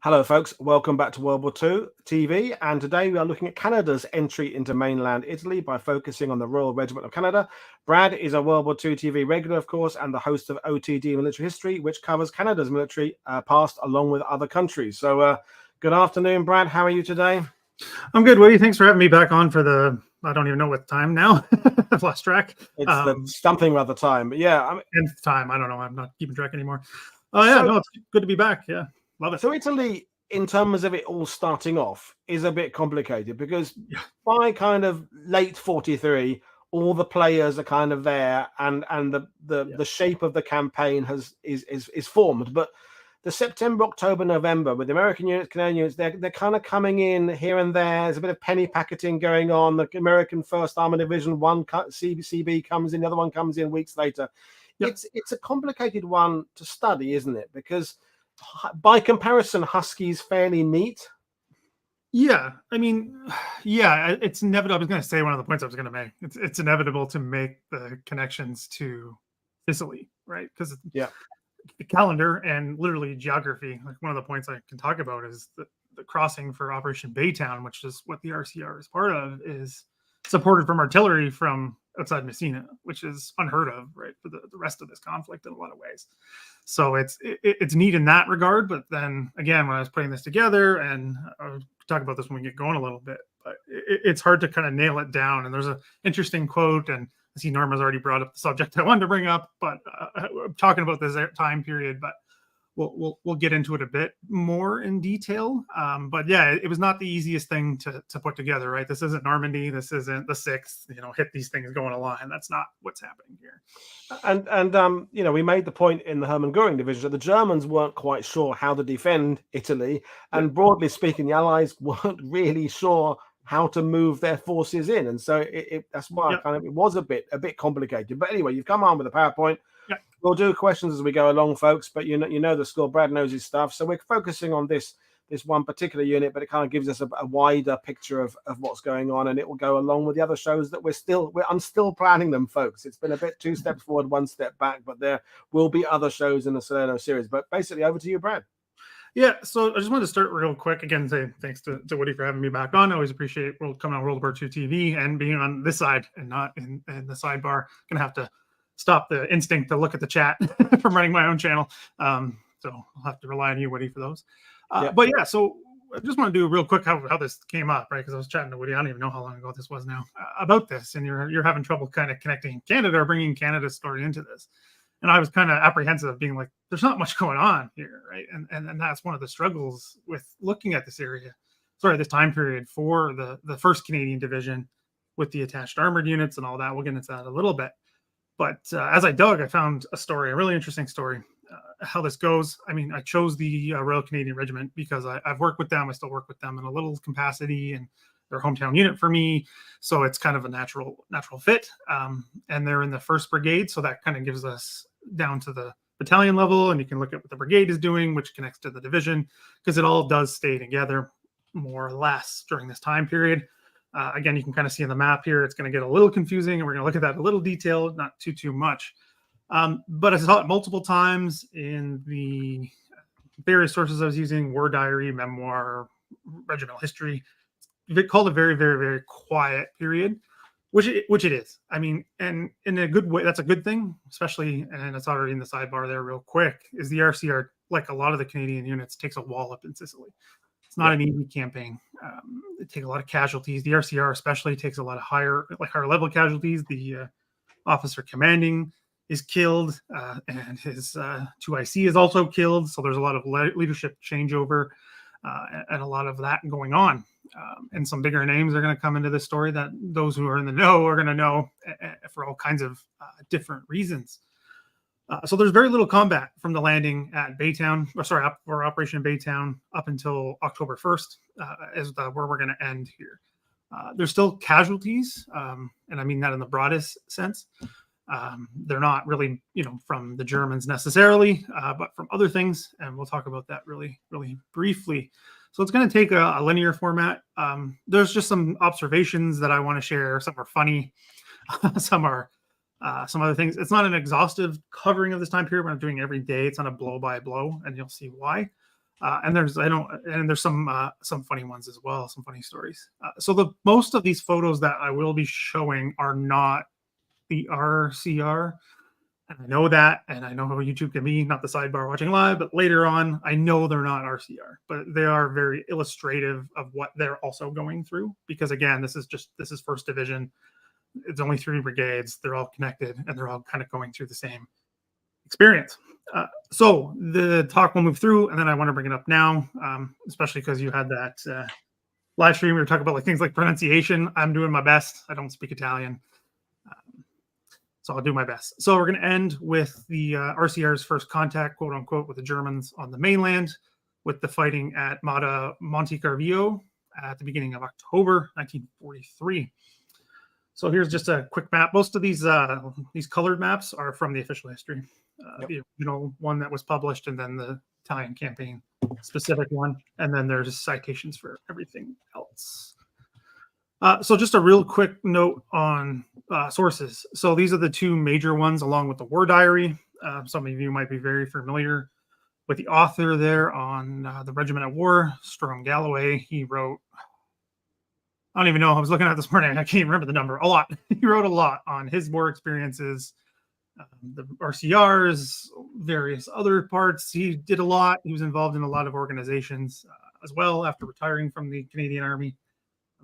Hello, folks. Welcome back to World War II TV. And today we are looking at Canada's entry into mainland Italy by focusing on the Royal Regiment of Canada. Brad is a World War II TV regular, of course, and the host of OTD Military History, which covers Canada's military past along with other countries. So good afternoon, Brad. How are you today? I'm good, Woody. Thanks for having me back on for I don't even know what time now. I've lost track. It's the something or other time. But yeah. Nth time. I don't know. I'm not keeping track anymore. No, it's good to be back. Yeah. Love it. So Italy, in terms of it all starting off, is a bit complicated because by kind of late 43, all the players are kind of there, and the shape of the campaign is formed. But the September, October, November, with the American units, Canadian units, they're kind of coming in here and there. There's a bit of penny packeting going on. The American First Armored Division, one CB comes in, the other one comes in weeks later. Yep. It's a complicated one to study, isn't it? Because by comparison, Husky's fairly neat. Yeah, I mean, yeah, it's inevitable. I was going to say one of the points I was going to make. It's inevitable to make the connections to Sicily, right? Because the calendar and literally geography. Like one of the points I can talk about is the crossing for Operation Baytown, which is what the RCR is part of, is supported from artillery from outside Messina, which is unheard of, right, for the rest of this conflict in a lot of ways. So it's neat in that regard. But then again, when I was putting this together, and I'll talk about this when we get going a little bit, but it's hard to kind of nail it down. And there's an interesting quote, and I see Norma's already brought up the subject I wanted to bring up, but I'm talking about this time period, but we'll get into it a bit more in detail. But yeah, it was not the easiest thing to put together, right? This isn't Normandy. This isn't the 6th, hit these things going a line. That's not what's happening here. And we made the point in the Hermann Goering division that the Germans weren't quite sure how to defend Italy. And broadly speaking, the Allies weren't really sure how to move their forces in. And so that's why it was a bit complicated. But anyway, you've come on with a PowerPoint. Yeah. We'll do questions as we go along, folks, but you know the score. Brad knows his stuff. So we're focusing on this one particular unit, but it kind of gives us a wider picture of what's going on, and it will go along with the other shows that I'm still planning them, folks. It's been a bit 2 steps forward, 1 step back, but there will be other shows in the Salerno series. But basically, over to you, Brad. Yeah, so I just wanted to start real quick. Again, say thanks to Woody for having me back on. I always appreciate coming on World War II TV and being on this side and not in the sidebar. Gonna have to stop the instinct to look at the chat from running my own channel. So I'll have to rely on you, Woody, for those. But yeah, so I just want to do real quick how this came up, right? Because I was chatting to Woody. I don't even know how long ago this was now about this, and you're having trouble kind of connecting Canada or bringing Canada's story into this. And I was kind of apprehensive of being like, there's not much going on here, right? And that's one of the struggles with looking at this this time period for the 1st Canadian Division with the attached armored units and all that. We'll get into that a little bit. But as I dug, I found a really interesting story, how this goes. I mean, I chose the Royal Canadian Regiment because I've worked with them. I still work with them in a little capacity, and they're a hometown unit for me. So it's kind of a natural fit. And they're in the 1st Brigade. So that kind of gives us down to the battalion level, and you can look at what the brigade is doing, which connects to the division, because it all does stay together more or less during this time period. Again, you can kind of see on the map here, it's going to get a little confusing, and we're going to look at that a little detailed, not too much. But I saw it multiple times in the various sources I was using: War Diary, Memoir, Regimental History. They called a very, very, very quiet period, which it is. I mean, and in a good way, that's a good thing, especially, and it's already in the sidebar there real quick, is the RCR, like a lot of the Canadian units, takes a wallop in Sicily. It's not an easy campaign. It takes a lot of casualties. The RCR especially takes a lot of higher level casualties. The officer commanding is killed, and his 2IC is also killed. So there's a lot of leadership changeover and a lot of that going on. And some bigger names are going to come into this story that those who are in the know are going to know for all kinds of different reasons. So there's very little combat from the landing at Baytown, for Operation Baytown, up until October 1st, is where we're going to end here. There's still casualties, and I mean that in the broadest sense. They're not really, from the Germans necessarily, but from other things, and we'll talk about that really, really briefly. So it's going to take a linear format. There's just some observations that I want to share. Some are funny, some are some other things. It's not an exhaustive covering of this time period. We're not doing every day. It's not a blow by blow, and you'll see why. And there's some funny ones as well, some funny stories. So the most of these photos that I will be showing are not the RCR. And I know that, and I know how YouTube can be, not the sidebar watching live, but later on, I know they're not RCR, but they are very illustrative of what they're also going through. Because again, this is 1st Division. It's only 3 brigades. They're all connected, and they're all kind of going through the same experience. So the talk will move through, and then I want to bring it up now, especially because you had that live stream. We were talking about things like pronunciation. I'm doing my best. I don't speak Italian. So I'll do my best. So we're going to end with the RCR's first contact, quote unquote, with the Germans on the mainland, with the fighting at Motta Montecorvino at the beginning of October 1943. So here's just a quick map. Most of these colored maps are from the official history. The original one that was published, and then the Italian campaign specific one, and then there's citations for everything else. So just a real quick note on sources. So these are the 2 major ones, along with the War Diary. Some of you might be very familiar with the author there on the Regiment at War, Strom Galloway. He wrote, I don't even know, I was looking at this morning, I can't remember the number, a lot. He wrote a lot on his war experiences, the RCRs, various other parts. He did a lot. He was involved in a lot of organizations as well after retiring from the Canadian Army.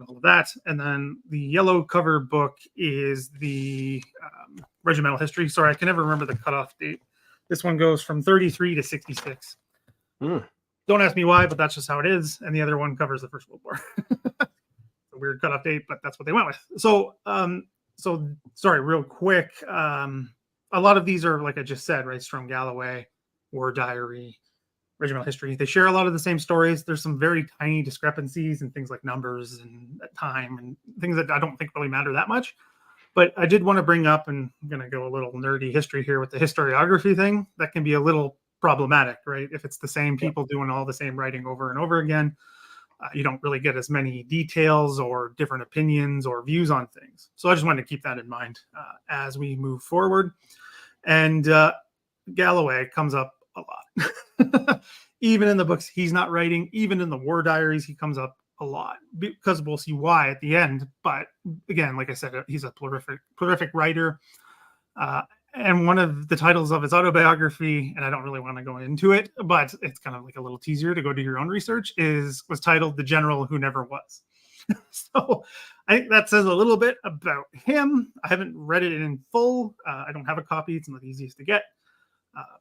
All of that. And then the yellow cover book is the regimental history. Sorry, I can never remember the cutoff date. This one goes from 33 to 66. Don't ask me why, but that's just how it is. And the other one covers the First World War. A weird cutoff date, but that's what they went with. So sorry, real quick. A lot of these are, like I just said, right? Strom Galloway, War Diary, regimental history. They share a lot of the same stories. There's some very tiny discrepancies and things like numbers and time and things that I don't think really matter that much. But I did want to bring up, and I'm going to go a little nerdy history here with the historiography thing. That can be a little problematic, right? If it's the same people doing all the same writing over and over again, you don't really get as many details or different opinions or views on things. So I just wanted to keep that in mind as we move forward. And Galloway comes up a lot. Even in the books he's not writing, even in the War Diaries, he comes up a lot, because we'll see why at the end. But again, like I said, he's a prolific writer. And one of the titles of his autobiography, and I don't really want to go into it, but it's kind of like a little teaser to go do your own research, was titled The General Who Never Was. So I think that says a little bit about him. I haven't read it in full. I don't have a copy. It's not the easiest to get.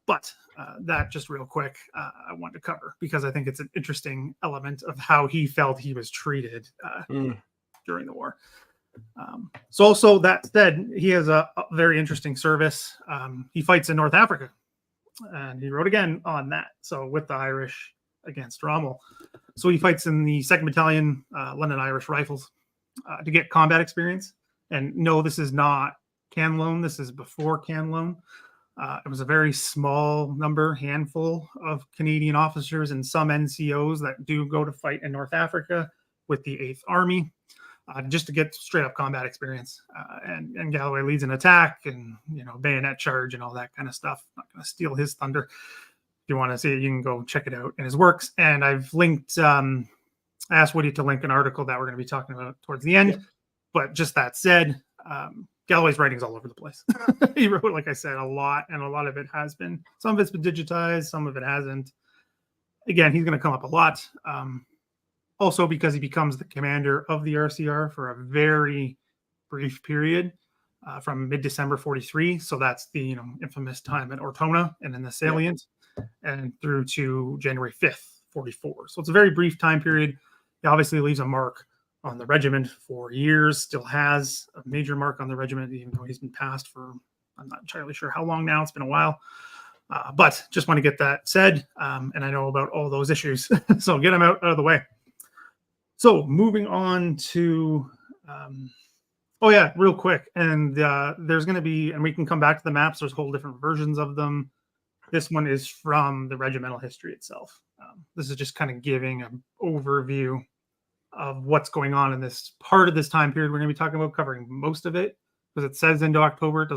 But that just real quick, I want to cover, because I think it's an interesting element of how he felt he was treated during the war. So also, that said, he has a very interesting service. He fights in North Africa, and he wrote again on that. So with the Irish against Rommel. So he fights in the 2nd Battalion, London Irish Rifles, to get combat experience. And no, this is not Canlone. This is before Canlone. It was a very small handful of Canadian officers and some NCOs that do go to fight in North Africa with the 8th Army, just to get straight up combat experience. And Galloway leads an attack and, bayonet charge and all that kind of stuff. I'm not going to steal his thunder. If you want to see it, you can go check it out in his works. And I've linked, I asked Woody to link an article that we're going to be talking about towards the end. Yeah. But just that said, Galloway's writing's all over the place. He wrote, like I said, a lot, and a lot of it has been. Some of it's been digitized, some of it hasn't. Again, he's going to come up a lot. Also, because he becomes the commander of the RCR for a very brief period, from mid-December 43. So that's the infamous time at Ortona and in the salient, and through to January 5th, 44. So it's a very brief time period. He obviously leaves a mark on the regiment for years, still has a major mark on the regiment, even though he's been passed for, I'm not entirely sure how long now. It's been a while. But just want to get that said. And I know about all those issues. So get them out of the way. So moving on to, real quick. And there's going to be, and we can come back to the maps. There's whole different versions of them. This one is from the regimental history itself. This is just kind of giving an overview of what's going on in this part of this time period. We're going to be talking about, covering most of it, because it says into October.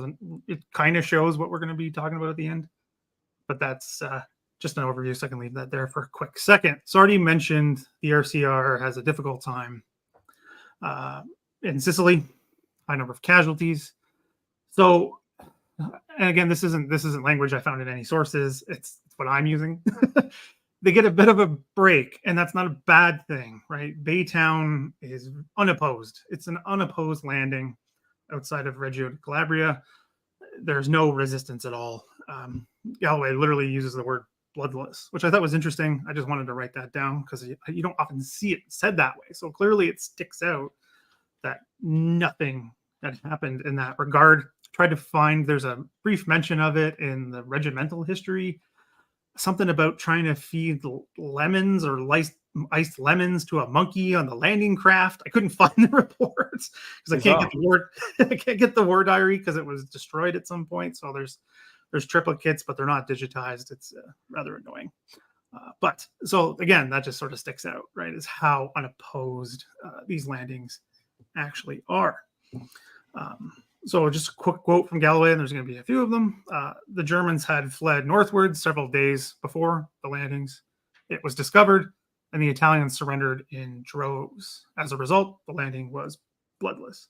It kind of shows what we're going to be talking about at the end, but that's just an overview, so I can leave that there for a quick second. So I already mentioned the RCR has a difficult time in Sicily, high number of casualties. So, and again, this isn't language I found in any sources. It's what I'm using. They get a bit of a break, and that's not a bad thing, right? Baytown is unopposed. It's an unopposed landing outside of Reggio Di Calabria. There's no resistance at all. Galloway literally uses the word bloodless, which I thought was interesting. I just wanted to write that down because you don't often see it said that way. So clearly it sticks out that nothing had happened in that regard. Tried to find, there's a brief mention of it in the regimental history, something about trying to feed lemons or iced lemons to a monkey on the landing craft. I couldn't find the reports because I can't get the war diary because it was destroyed at some point. So there's triplicates, but they're not digitized. It's rather annoying. But so again, that just sort of sticks out, right? Is how unopposed these landings actually are. So just a quick quote from Galloway, and there's going to be a few of them. The Germans had fled northward several days before the landings. It was discovered, and the Italians surrendered in droves. As a result, the landing was bloodless.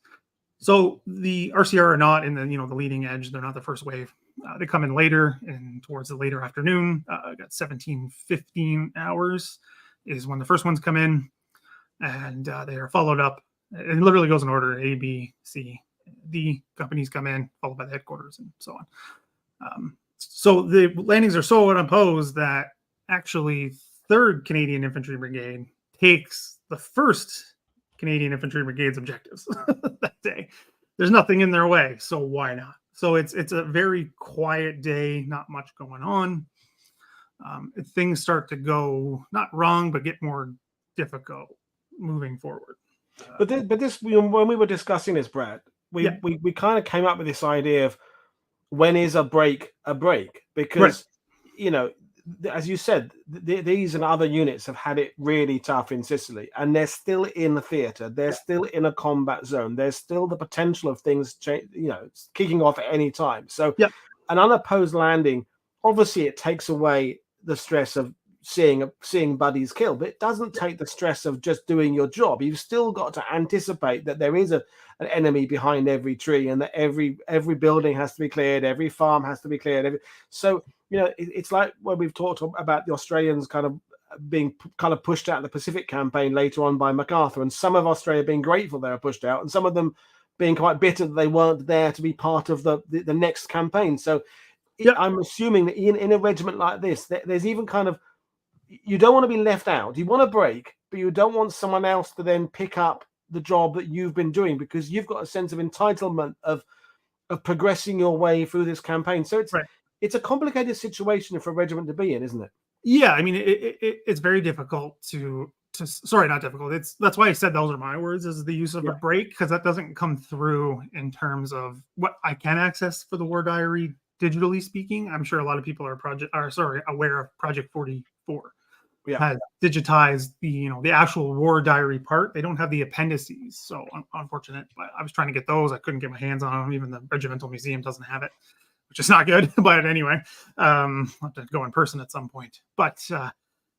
So the RCR are not in the the leading edge. They're not the first wave. They come in later, and towards the later afternoon, got 17-15 hours is when the first ones come in, and they are followed up. It literally goes in order: A, B, C, D companies come in, followed by the headquarters, and so on. So the landings are so unopposed that actually 3rd Canadian Infantry Brigade takes the 1st Canadian Infantry Brigade's objectives that day. There's nothing in their way, so why not? So it's a very quiet day, not much going on. Things start to go not wrong, but get more difficult moving forward. But this when we were discussing this, Brad, we kind of came up with this idea of when is a break because as you said, these and other units have had it really tough in Sicily, and they're still in the theater. They're still in a combat zone. There's still the potential of things kicking off at any time. So an unopposed landing, obviously it takes away the stress of seeing buddies killed, but it doesn't take the stress of just doing your job. You've still got to anticipate that there is an enemy behind every tree, and that every building has to be cleared, every farm has to be cleared. So it's like when we've talked about the Australians kind of being kind of pushed out of the Pacific campaign later on by MacArthur, and some of Australia being grateful they were pushed out, and some of them being quite bitter that they weren't there to be part of the next campaign. So I'm assuming that in a regiment like this, there's even kind of, you don't want to be left out. You want a break, but you don't want someone else to then pick up the job that you've been doing, because you've got a sense of entitlement of progressing your way through this campaign. So it's a complicated situation for a regiment to be in, isn't it? Yeah, I mean, it's very difficult to sorry, not difficult. That's why I said those are my words, is the use of a break, because that doesn't come through in terms of what I can access for the war diary digitally speaking. I'm sure a lot of people are aware of Project 44. Has digitized the actual war diary part. They don't have the appendices, so unfortunate. I was trying to get those. I couldn't get my hands on them. Even the Regimental Museum doesn't have it, which is not good. But anyway, I'll have to go in person at some point. But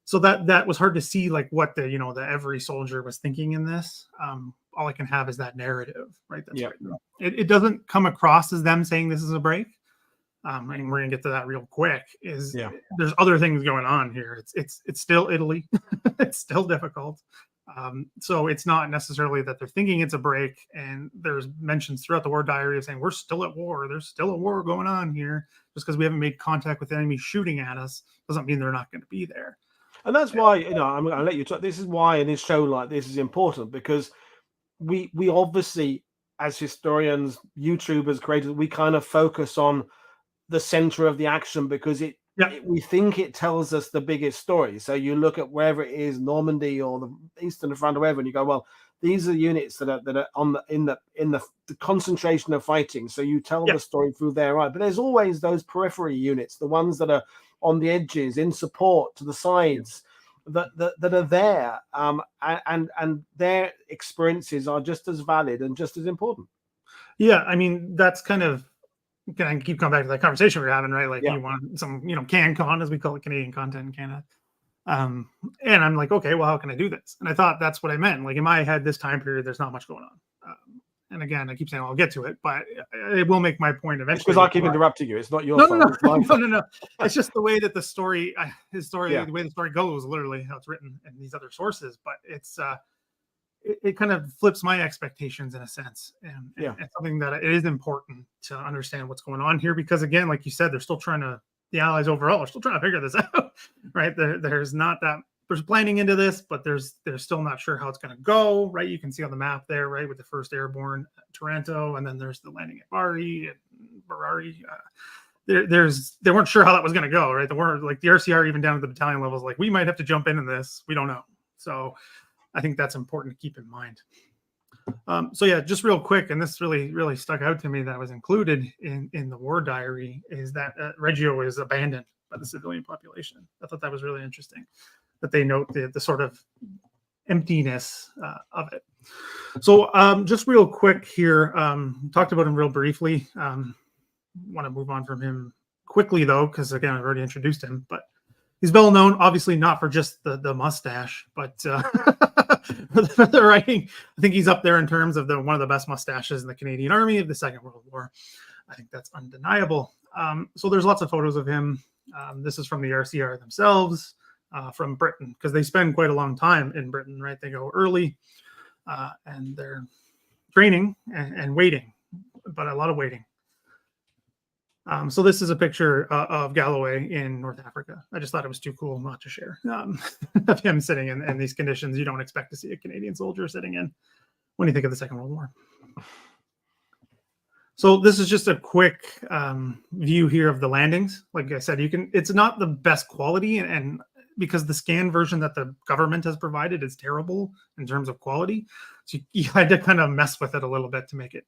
so that was hard to see, like what the every soldier was thinking in this. All I can have is that narrative, right? That's right. It doesn't come across as them saying this is a break. And we're gonna get to that real quick. There's other things going on here. It's still Italy. It's still difficult. So it's not necessarily that they're thinking it's a break. And there's mentions throughout the war diary of saying we're still at war. There's still a war going on here. Just because we haven't made contact with the enemy shooting at us doesn't mean they're not going to be there. And that's why I'm going to let you talk. This is why in this show like this is important, because we obviously, as historians, YouTubers, creators, we kind of focus on the center of the action because we think it tells us the biggest story. So you look at wherever it is, Normandy or the Eastern Front or wherever, and you go, well, these are units that are on in the concentration of fighting. So you tell the story through their eye. But there's always those periphery units, the ones that are on the edges, in support to the sides, that are there, and their experiences are just as valid and just as important. Yeah, I mean, that's kind of can I keep coming back to that conversation we were having, right? Like Yeah. you want some, CanCon, as we call it, Canadian content in Canada. And I'm like, okay, well, how can I do this? And I thought that's what I meant. Like in my head, this time period, there's not much going on. And again, I keep saying I'll get to it, but it will make my point eventually. It's because I keep interrupting you. It's not your fault. No. It's just the way that the story, Yeah. the way the story goes, literally how it's written in these other sources. But it's it kind of flips my expectations in a sense, and something that it is important to understand what's going on here, because again, like you said, they're still trying to. The Allies overall are still trying to figure this out, right? There's planning into this, but they're still not sure how it's going to go, right? You can see on the map there, right, with the 1st Airborne Taranto, and then there's the landing at Bari and Barari. They weren't sure how that was going to go, right? They weren't like the RCR even down at the battalion levels, like we might have to jump into this. We don't know. So I think that's important to keep in mind. So yeah, just real quick, and this really stuck out to me that was included in the war diary, is that Reggio is abandoned by the civilian population. I thought that was really interesting, that they note the sort of emptiness of it. So just real quick here, talked about him real briefly. Want to move on from him quickly though, because again, I've already introduced him, but he's well known, obviously not for just the mustache, but for the writing. I think he's up there in terms of one of the best mustaches in the Canadian Army of the Second World War. I think that's undeniable. So there's lots of photos of him. This is from the RCR themselves, from Britain, because they spend quite a long time in Britain, right? They go early, and they're training and waiting, but a lot of waiting. So this is a picture of Galloway in North Africa. I just thought it was too cool not to share, of him sitting in these conditions you don't expect to see a Canadian soldier sitting in when you think of the Second World War. So this is just a quick view here of the landings. Like I said, it's not the best quality, and because the scan version that the government has provided is terrible in terms of quality, so you had to kind of mess with it a little bit to make it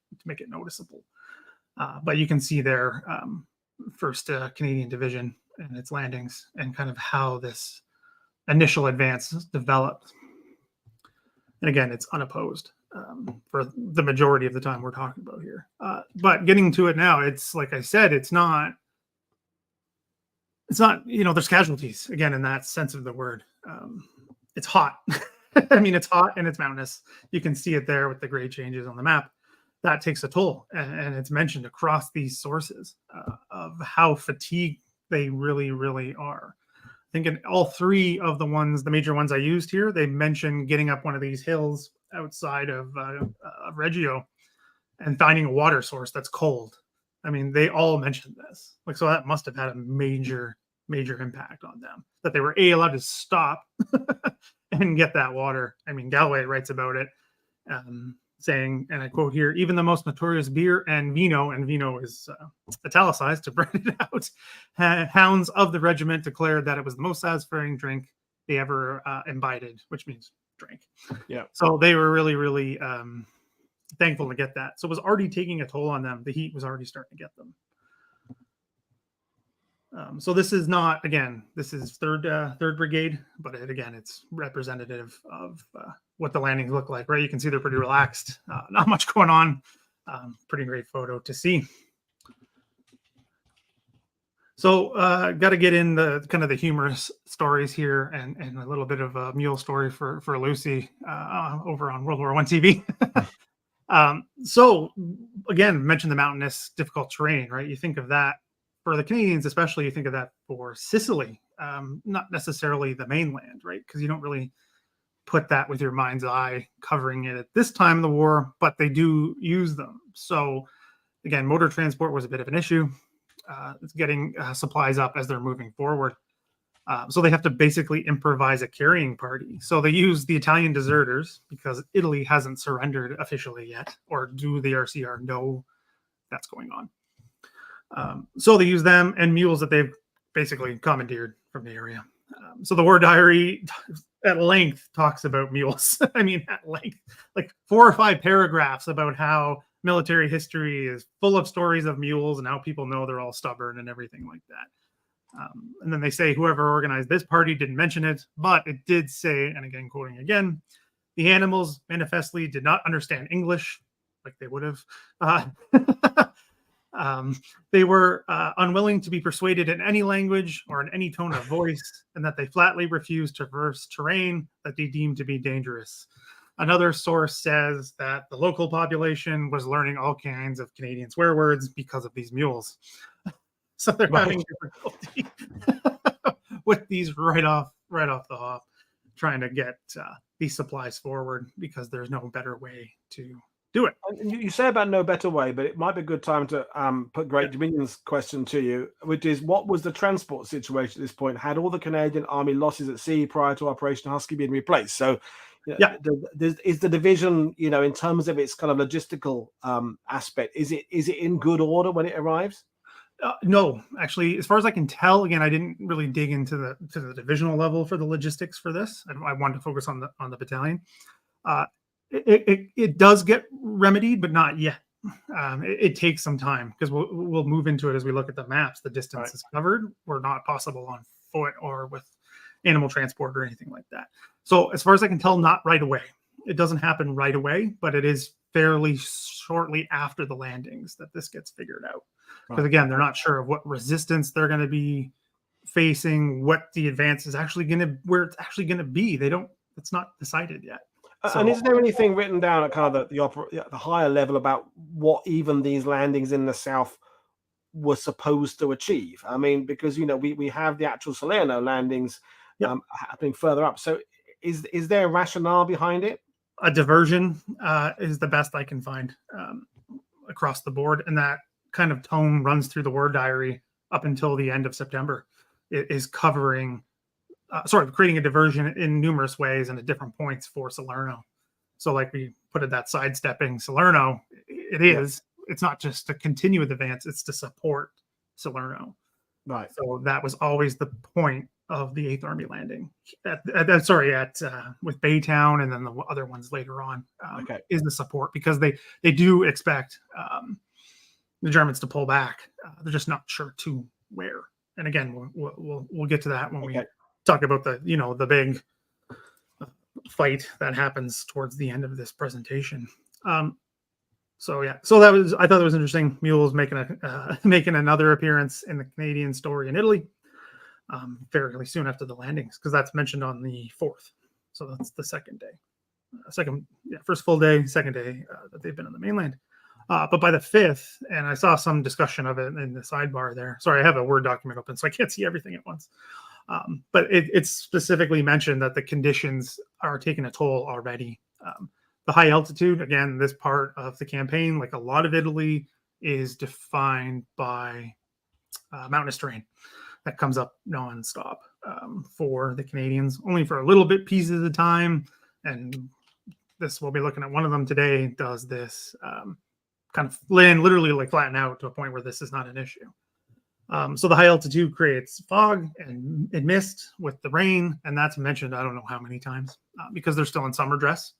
noticeable. But you can see there, 1st Canadian Division and its landings, and kind of how this initial advance developed. And again, it's unopposed for the majority of the time we're talking about here. But getting to it now, it's like I said, it's not, there's casualties, again, in that sense of the word. It's hot. I mean, it's hot and it's mountainous. You can see it there with the grade changes on the map. That takes a toll, and it's mentioned across these sources of how fatigued they really are. I think in all 3 of the major ones I used here, they mention getting up one of these hills outside of Reggio and finding a water source that's cold. I mean, they all mentioned this. Like, so that must have had a major impact on them, that they were allowed to stop and get that water. I mean, Galloway writes about it. Saying, and I quote here, even the most notorious beer and vino is italicized to bring it out, hounds of the regiment declared that it was the most satisfying drink they ever imbibed, which means drank. Yeah. So they were really thankful to get that. So it was already taking a toll on them. The heat was already starting to get them. So this is not, again, this is 3rd Brigade, but it's representative of what the landings look like, right? You can see they're pretty relaxed, not much going on. Pretty great photo to see. So got to get in the kind of the humorous stories here, and a little bit of a mule story for Lucy over on World War I TV. So again, mentioned the mountainous, difficult terrain, right? You think of that. For the Canadians, especially, you think of that for Sicily, not necessarily the mainland, right? Because you don't really put that with your mind's eye covering it at this time of the war, but they do use them. So again, motor transport was a bit of an issue. It's getting supplies up as they're moving forward. So they have to basically improvise a carrying party. So they use the Italian deserters because Italy hasn't surrendered officially yet, or do the RCR know that's going on? So they use them and mules that they've basically commandeered from the area. So the war diary at length talks about mules. I mean, at length, like 4 or 5 paragraphs about how military history is full of stories of mules and how people know they're all stubborn and everything like that. And then they say whoever organized this party didn't mention it, but it did say, and again, quoting again, the animals manifestly did not understand English like they would have. They were unwilling to be persuaded in any language or in any tone of voice, and that they flatly refused to traverse terrain that they deemed to be dangerous. Another source says that the local population was learning all kinds of Canadian swear words because of these mules. So they're having difficulty with these right off the hop, trying to get these supplies forward because there's no better way to do it. And you say about no better way, but it might be a good time to put Great Dominion's question to you, which is, what was the transport situation at this point? Had all the Canadian Army losses at sea prior to Operation Husky been replaced? So, is the division, in terms of its kind of logistical aspect, is it in good order when it arrives? No, actually, as far as I can tell, again, I didn't really dig into the divisional level for the logistics for this. I wanted to focus on the battalion. It does get remedied, but not yet. It takes some time because we'll move into it as we look at the maps. The distances covered were not possible on foot or with animal transport or anything like that. So as far as I can tell, not right away. It doesn't happen right away, but it is fairly shortly after the landings that this gets figured out. Because again, they're not sure of what resistance they're going to be facing, what the advance is actually going to, where it's actually going to be. It's not decided yet. So, and is there anything written down at kind of the higher level about what even these landings in the south were supposed to achieve? I mean, because we have the actual Salerno landings happening further up. So is there a rationale behind it? A diversion is the best I can find across the board, and that kind of tone runs through the War Diary up until the end of September. It is covering. Creating a diversion in numerous ways and at different points for Salerno. So like we put it, that sidestepping Salerno, it's not just to continue with advance, it's to support Salerno. Right. So that was always the point of the 8th Army landing with Baytown, and then the other ones later on is the support, because they do expect the Germans to pull back. They're just not sure to where. And again, we'll get to that when we talk about the big fight that happens towards the end of this presentation. So I thought that was interesting. Mules making another appearance in the Canadian story in Italy fairly soon after the landings, because that's mentioned on the 4th. So that's the second day, first full day, second day that they've been on the mainland. But by the 5th, and I saw some discussion of it in the sidebar there. Sorry, I have a Word document open, so I can't see everything at once. But it's specifically mentioned that the conditions are taking a toll already. The high altitude, again, this part of the campaign, like a lot of Italy, is defined by mountainous terrain that comes up nonstop for the Canadians, only for a little bit pieces of time. And this, we'll be looking at one of them today, does this kind of literally like flatten out to a point where this is not an issue. So the high altitude creates fog and mist with the rain, and that's mentioned I don't know how many times because they're still in summer dress.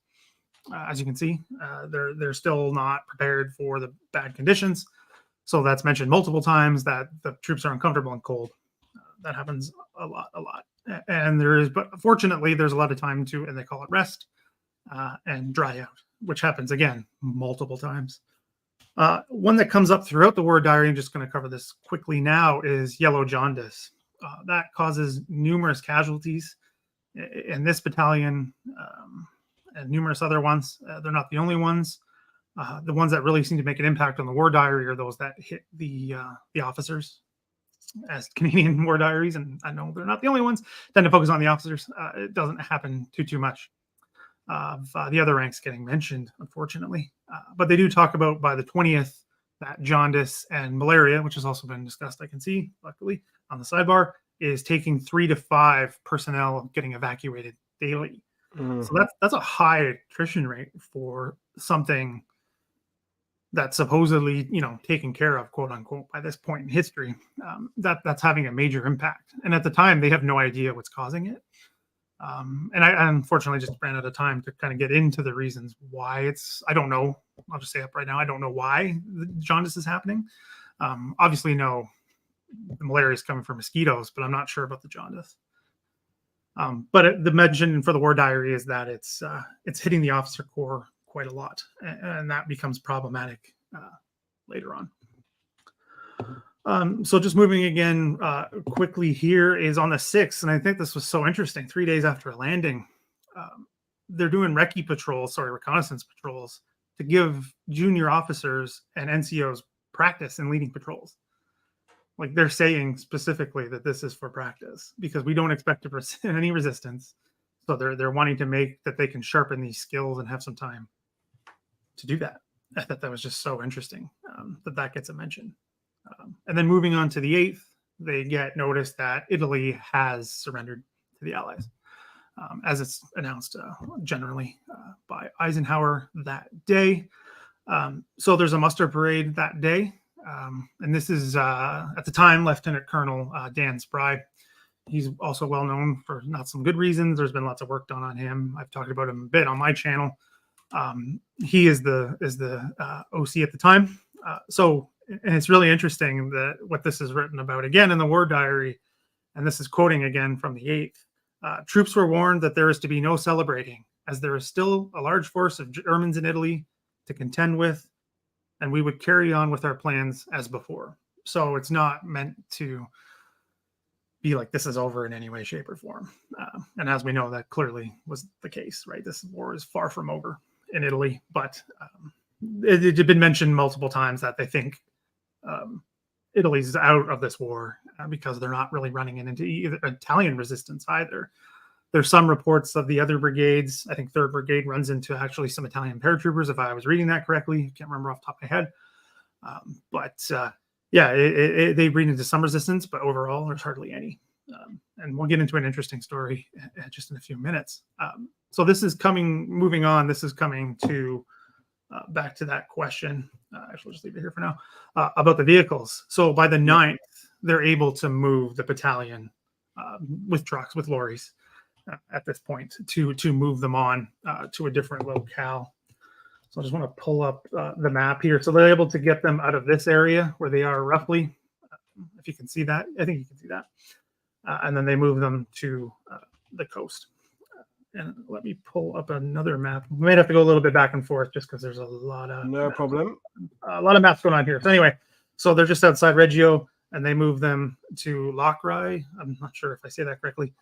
As you can see, they're still not prepared for the bad conditions. So that's mentioned multiple times that the troops are uncomfortable and cold. That happens a lot. And but fortunately, there's a lot of time to, and they call it rest and dry out, which happens again multiple times. One that comes up throughout the War Diary, I'm just going to cover this quickly now, is yellow jaundice. That causes numerous casualties in this battalion and numerous other ones. They're not the only ones. The ones that really seem to make an impact on the War Diary are those that hit the officers as Canadian War Diaries, and I know they're not the only ones. Tend to focus on the officers. It doesn't happen too much of the other ranks getting mentioned, unfortunately. But they do talk about by the 20th that jaundice and malaria, which has also been discussed, I can see, luckily, on the sidebar, is taking 3 to 5 personnel getting evacuated daily. So that's a high attrition rate for something that's supposedly, taken care of, quote unquote, by this point in history. That's having a major impact. And at the time, they have no idea what's causing it. And I unfortunately just ran out of time to kind of get into the reasons why I don't know. I'll just say up right now, I don't know why the jaundice is happening. Obviously, the malaria is coming from mosquitoes, but I'm not sure about the jaundice. But the mention for the War Diary is that it's hitting the officer corps quite a lot, and that becomes problematic later on. So just moving again quickly here is on the 6th, and I think this was so interesting. 3 days after landing, they're doing reconnaissance patrols to give junior officers and NCOs practice in leading patrols. Like they're saying specifically that this is for practice because we don't expect to present any resistance. So they're wanting to make that they can sharpen these skills and have some time to do that. I thought that was just so interesting that gets a mention. And then moving on to the 8th, they get notice that Italy has surrendered to the Allies, as it's announced generally by Eisenhower that day. So there's a muster parade that day. And this is, at the time, Lieutenant Colonel Dan Spry. He's also well known for not some good reasons. There's been lots of work done on him. I've talked about him a bit on my channel. He is the OC at the time. And it's really interesting that what this is written about again in the war diary, and this is quoting again from the 8th. Troops were warned that there is to be no celebrating, as there is still a large force of Germans in Italy to contend with, and we would carry on with our plans as before. So it's not meant to be like this is over in any way, shape, or form. And as we know, that clearly was the case, right? This war is far from over in Italy, but it had been mentioned multiple times that they think Italy's out of this war because they're not really running into either Italian resistance either. There's some reports of the other brigades. I think 3rd Brigade runs into actually some Italian paratroopers, if I was reading that correctly. I can't remember off the top of my head. They read into some resistance, but overall, there's hardly any. And we'll get into an interesting story just in a few minutes. So this is moving on, this is coming to back to that question. Actually, just leave it here for now, about the vehicles. So by the 9th, they're able to move the battalion with trucks, with lorries at this point to move them on to a different locale. So I just want to pull up the map here. So they're able to get them out of this area where they are roughly, if you can see that. I think you can see that. And then they move them to the coast. And let me pull up another map. We might have to go a little bit back and forth just because there's a lot of a lot of maps going on here. So anyway, so they're just outside Reggio, and they move them to Locri. I'm not sure if I say that correctly.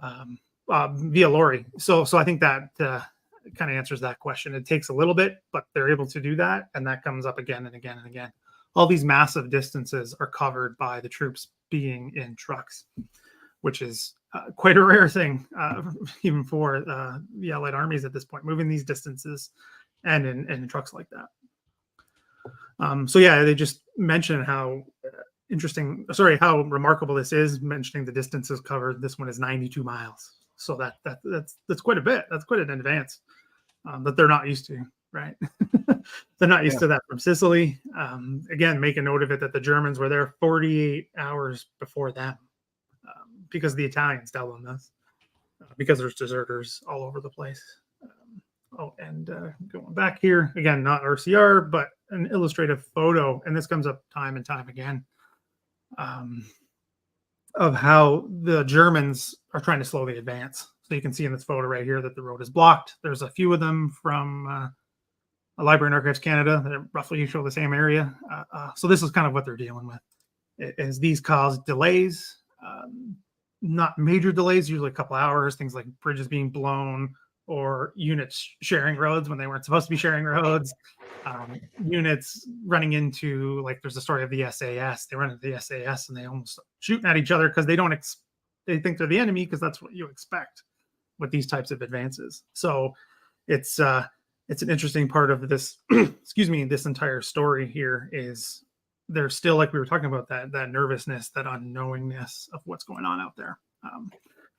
Via lorry. So I think that kind of answers that question. It takes a little bit, but they're able to do that, and that comes up again and again and again. All these massive distances are covered by the troops being in trucks, which is quite a rare thing, even for the Allied armies at this point, moving these distances and in trucks like that. They just mention how how remarkable this is, mentioning the distances covered. This one is 92 miles. So that's quite a bit. That's quite an advance that they're not used to, right? They're not used to that from Sicily. Again, make a note of it that the Germans were there 48 hours before them. Because the Italians tell them this, because there's deserters all over the place. Going back here, again, not RCR, but an illustrative photo, and this comes up time and time again, of how the Germans are trying to slow the advance. So you can see in this photo right here that the road is blocked. There's a few of them from a Library and Archives Canada that roughly show the same area. So this is kind of what they're dealing with. Is these cause delays. Not major delays, usually a couple hours, things like bridges being blown or units sharing roads when they weren't supposed to be sharing roads, units running into, like there's a story of the SAS. They run into the SAS and they almost start shooting at each other because they think they're the enemy, because that's what you expect with these types of advances. So it's an interesting part of this, this entire story here is there's still, like we were talking about, that nervousness, that unknowingness of what's going on out there.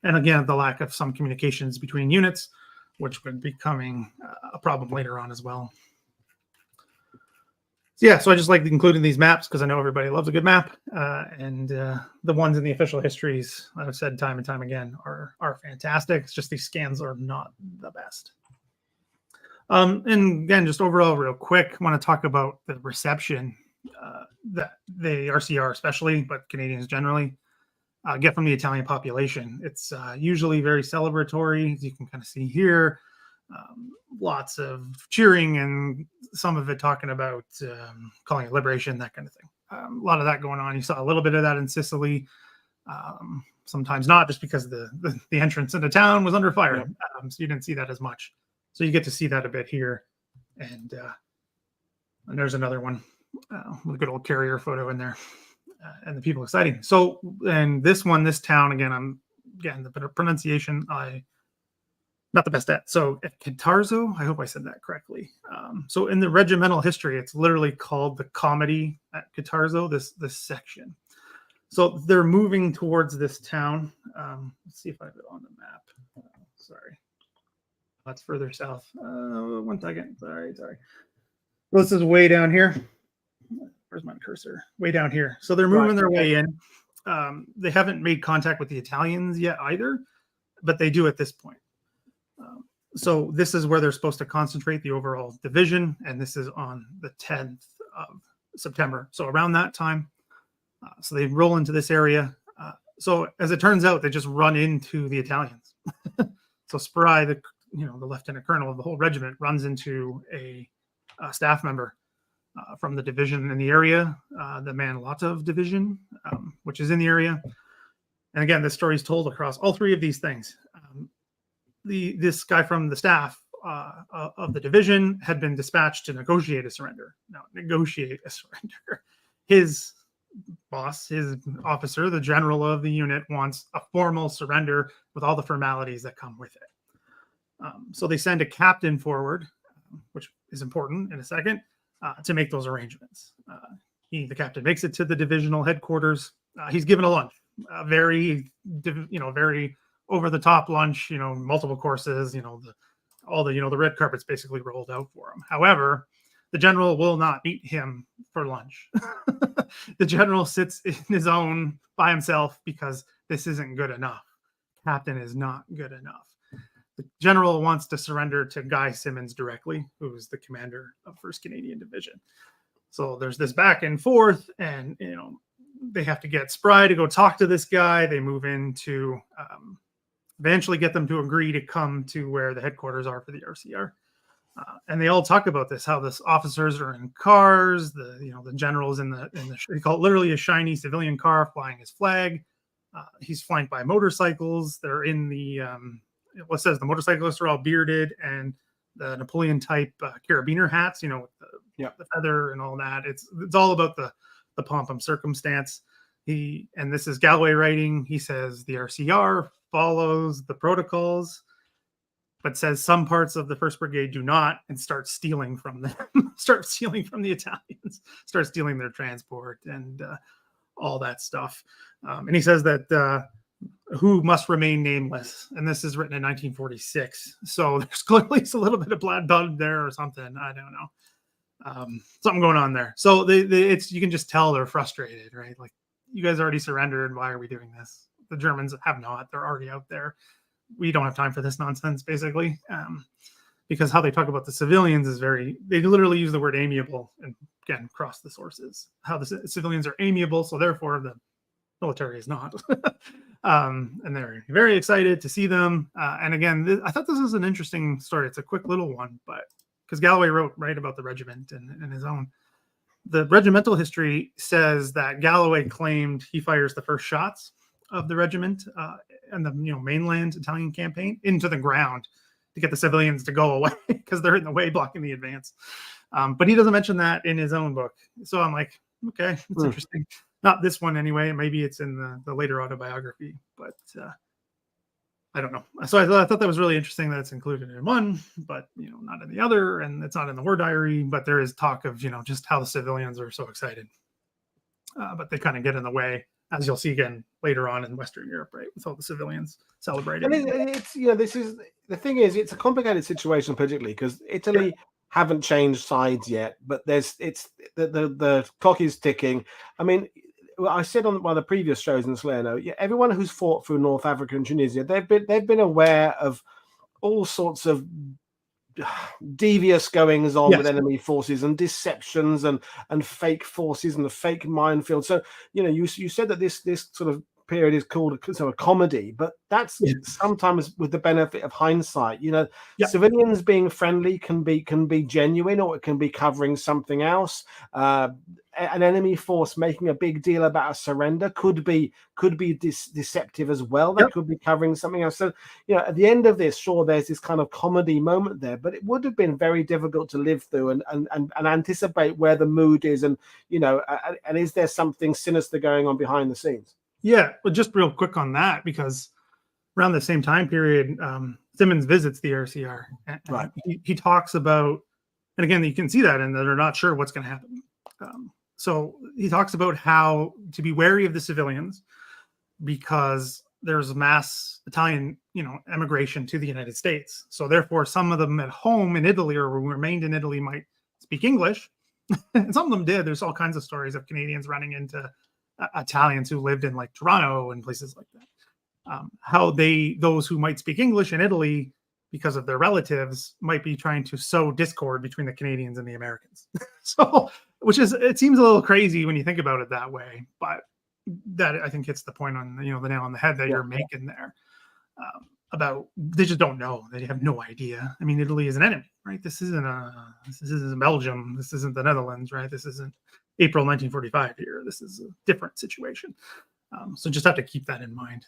And again, the lack of some communications between units, which would be becoming a problem later on as well. So I just like including these maps because I know everybody loves a good map. And the ones in the official histories, I've said time and time again, are fantastic. It's just these scans are not the best. And again, just overall real quick, I want to talk about the reception that the RCR especially, but Canadians generally, get from the Italian population. It's usually very celebratory, as you can kind of see here. Lots of cheering and some of it talking about calling it liberation, that kind of thing. A lot of that going on. You saw a little bit of that in Sicily. Sometimes not, just because the entrance into town was under fire. So you didn't see that as much. So you get to see that a bit here. And there's another one with a good old carrier photo in there. And the people exciting. So, and this town, again, the pronunciation, not the best at. So at Catarzo, I hope I said that correctly. So in the regimental history, it's literally called the Comedy at Catarzo, this section. So they're moving towards this town. Let's see if I have it on the map. Sorry. That's further south. 1 second. Sorry. This is way down here. Where's my cursor? Way down here. So they're moving their way in. They haven't made contact with the Italians yet either, but they do at this point. So this is where they're supposed to concentrate the overall division, and this is on the 10th of September. So around that time, so they roll into this area. So as it turns out, they just run into the Italians. So Spry, the lieutenant colonel of the whole regiment, runs into a staff member from the division in the area, the Manlatov division, which is in the area. And again, this story is told across all three of these things. This guy from the staff of the division had been dispatched to negotiate a surrender. Now, negotiate a surrender. His boss, his officer, the general of the unit, wants a formal surrender with all the formalities that come with it. So they send a captain forward, which is important in a second, to make those arrangements. The captain makes it to the divisional headquarters. He's given a lunch, very over the top lunch, multiple courses, the red carpet's basically rolled out for him. However, the general will not meet him for lunch. The general sits in his own by himself because this isn't good enough. Captain is not good enough. The general wants to surrender to Guy Simmons directly, who's the commander of 1st Canadian Division. So there's this back and forth, and they have to get Spry to go talk to this guy. They move in to eventually get them to agree to come to where the headquarters are for the RCR. And they all talk about this, how the officers are in cars, the general's in the they call it literally a shiny civilian car flying his flag. He's flanked by motorcycles. They're in the what says the motorcyclists are all bearded, and the Napoleon type carabiner hats, with the feather and all that. It's all about the pomp and circumstance. And this is Galloway writing. He says the RCR follows the protocols, but says some parts of the 1st Brigade do not, and start stealing from them, start stealing from the Italians, start stealing their transport and all that stuff. And he says that who must remain nameless. And this is written in 1946. So there's clearly a little bit of blood there or something. I don't know. Something going on there. So you can just tell they're frustrated, right? Like, you guys already surrendered. Why are we doing this? The Germans have not. They're already out there. We don't have time for this nonsense, basically. Because how they talk about the civilians is they literally use the word amiable, and again, cross the sources. How the civilians are amiable, so therefore the military is not. And they're very excited to see them. And again, I thought this was an interesting story. It's a quick little one, but because Galloway wrote about the regiment in his own. The regimental history says that Galloway claimed he fires the first shots of the regiment and the mainland Italian campaign into the ground to get the civilians to go away because they're in the way blocking the advance. But he doesn't mention that in his own book. So I'm like, okay, it's interesting. Not this one anyway. Maybe it's in the later autobiography, but I don't know. So I thought that was really interesting that it's included in one, but not in the other, and it's not in the war diary. But there is talk of just how the civilians are so excited, but they kind of get in the way, as you'll see again later on in Western Europe, right, with all the civilians celebrating. And it's this is the thing is it's a complicated situation politically because Italy haven't changed sides yet, but the clock is ticking. I mean, I said on one of the previous shows in Salerno, everyone who's fought through North Africa and Tunisia, they've been aware of all sorts of devious goings on with enemy forces and deceptions and fake forces and the fake minefield. So you said that this sort of period is called a comedy, but that's sometimes with the benefit of hindsight. Civilians being friendly can be genuine, or it can be covering something else. An enemy force making a big deal about a surrender could be deceptive as well. That could be covering something else. So, at the end of this, sure, there's this kind of comedy moment there, but it would have been very difficult to live through and anticipate where the mood is, and and is there something sinister going on behind the scenes? Yeah, but just real quick on that, because around the same time period, Simmons visits the RCR. And right. He talks about, and again, you can see that, and they're not sure what's going to happen. So he talks about how to be wary of the civilians because there's mass Italian, emigration to the United States. So therefore, some of them at home in Italy or who remained in Italy might speak English. And some of them did. There's all kinds of stories of Canadians running into Italians who lived in like Toronto and places like that. How those who might speak English in Italy, because of their relatives, might be trying to sow discord between the Canadians and the Americans. So, it seems a little crazy when you think about it that way, but that I think hits the point on, the nail on the head that you're making there. About they just don't know. They have no idea. I mean, Italy is an enemy, right? This isn't Belgium. This isn't the Netherlands, right? This isn't April 1945 here. This is a different situation. So just have to keep that in mind.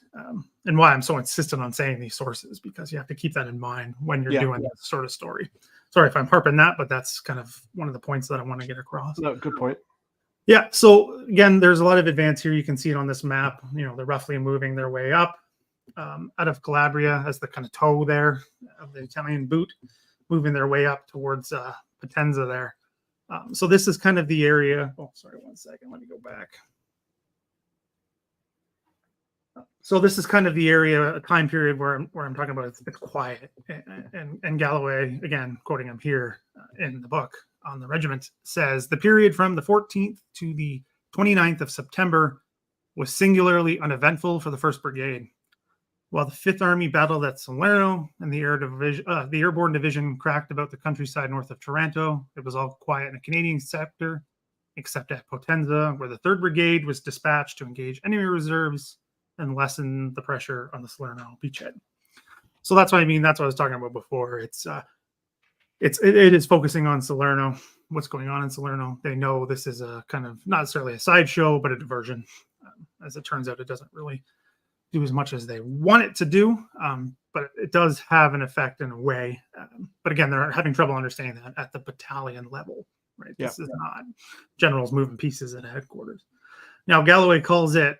And why I'm so insistent on saying these sources, because you have to keep that in mind when you're doing this sort of story. Sorry if I'm harping that, but that's kind of one of the points that I want to get across. No, good point. Yeah. So again, there's a lot of advance here. You can see it on this map. They're roughly moving their way up out of Calabria as the kind of toe there of the Italian boot, moving their way up towards Potenza there. So this is kind of the area. Oh, sorry, 1 second. Let me go back. So this is kind of the area, a time period where I'm talking about it's quiet. And Galloway, again, quoting him here in the book on the regiment, says the period from the 14th to the 29th of September was singularly uneventful for the 1st Brigade. While the 5th Army battled at Salerno and the Airborne Division cracked about the countryside north of Taranto, it was all quiet in the Canadian sector, except at Potenza, where the 3rd Brigade was dispatched to engage enemy reserves and lessen the pressure on the Salerno beachhead. So that's what I mean. That's what I was talking about before. It is focusing on Salerno, what's going on in Salerno. They know this is a kind of not necessarily a sideshow, but a diversion. As it turns out, it doesn't really do as much as they want it to do, but it does have an effect in a way. But again, they're having trouble understanding that at the battalion level, right? This is not generals moving pieces at headquarters. Now, Galloway calls it,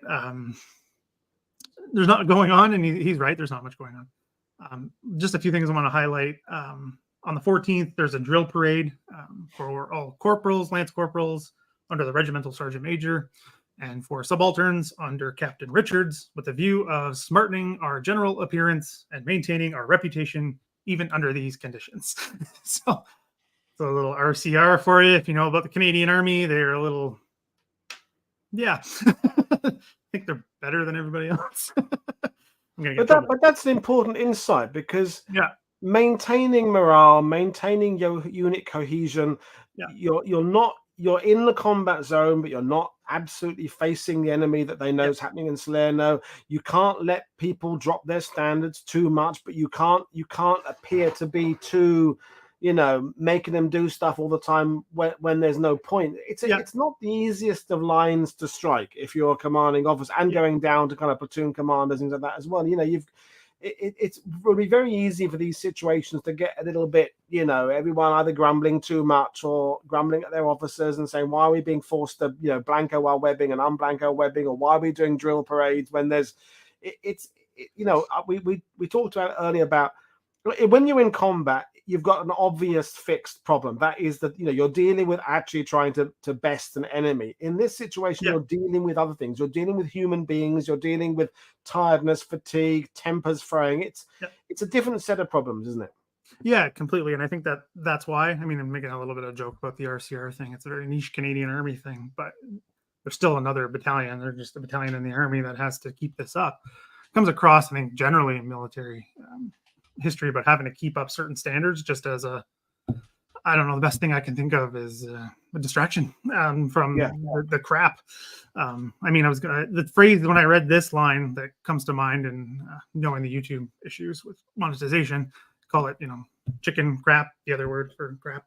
there's not going on, and he's right, there's not much going on. Just a few things I want to highlight. On the 14th, there's a drill parade for all corporals, lance corporals, under the regimental sergeant major, and for subalterns under Captain Richards, with the view of smartening our general appearance and maintaining our reputation even under these conditions. So a little RCR for you. If you know about the Canadian Army, they're a little, I think they're better than everybody else. But that's an important insight, because maintaining morale, maintaining your unit cohesion, you're in the combat zone, but you're not absolutely facing the enemy that they know is happening in Salerno. You can't let people drop their standards too much, but you can't appear to be too, making them do stuff all the time when there's no point. It's not the easiest of lines to strike if you're a commanding officer, and going down to kind of platoon commanders and things like that as well. It will be very easy for these situations to get a little bit, everyone either grumbling too much or grumbling at their officers and saying, why are we being forced to, blanco our webbing and unblanco webbing, or why are we doing drill parades when there's, we talked about earlier about when you're in combat, you've got an obvious fixed problem. That is that, you're dealing with actually trying to best an enemy. In this situation, you're dealing with other things. You're dealing with human beings. You're dealing with tiredness, fatigue, tempers fraying. It's a different set of problems, isn't it? Yeah, completely. And I think that's why, I'm making a little bit of a joke about the RCR thing. It's a very niche Canadian Army thing, but there's still another battalion. They're just a battalion in the Army that has to keep this up. It comes across, I think, generally in military history, but having to keep up certain standards just as a I don't know. The best thing I can think of is a distraction from the crap. I mean, the phrase when I read this line that comes to mind, and knowing the YouTube issues with monetization, call it, chicken crap. The other word for crap,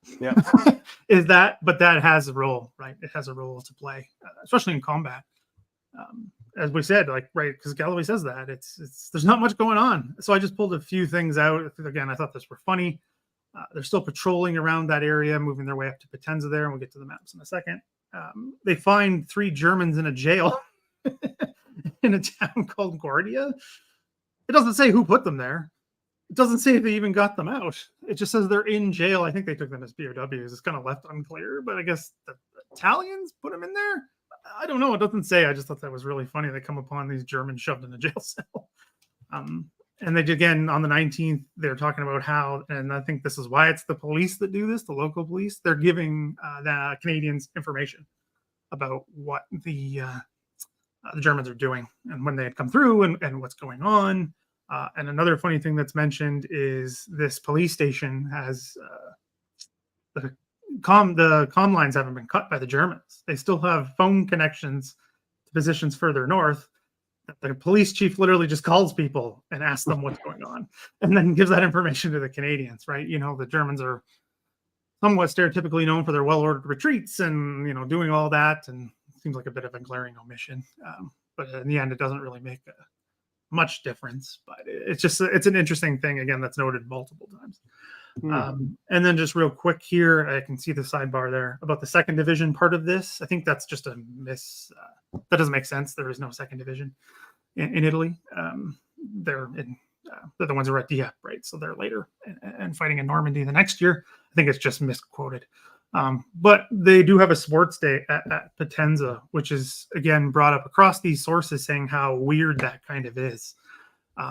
is that. But that has a role, right? It has a role to play, especially in combat. As we said, because Galloway says that it's there's not much going on. So I just pulled a few things out. Again, I thought this were funny. They're still patrolling around that area, moving their way up to Potenza there, and we'll get to the maps in a second. They find 3 Germans in a jail in a town called Guardia. It doesn't say who put them there. It doesn't say if they even got them out. It just says they're in jail. I think they took them as POWs. It's kind of left unclear, but I guess the Italians put them in there. I don't know. It doesn't say. I just thought that was really funny. They come upon these Germans shoved in a jail cell. And they again on the 19th, they're talking about how, and I think this is why it's the police that do this, the local police. They're giving the Canadians information about what the Germans are doing and when they had come through and what's going on. And another funny thing that's mentioned is this police station has the comm lines haven't been cut by the Germans. They still have phone connections to positions further north. The police chief literally just calls people and asks them what's going on, and then gives that information to the Canadians, right? The Germans are somewhat stereotypically known for their well-ordered retreats and, doing all that, and it seems like a bit of a glaring omission. But in the end, it doesn't really make much difference, but it's an interesting thing, again, that's noted multiple times. And then just real quick here, I can see the sidebar there about the 2nd Division part of this. I think that's just a miss. That doesn't make sense. There is no 2nd Division in Italy. They're the ones who are at Dieppe, right? So they're later and fighting in Normandy the next year. I think it's just misquoted. But they do have a sports day at Potenza, which is, again, brought up across these sources saying how weird that kind of is.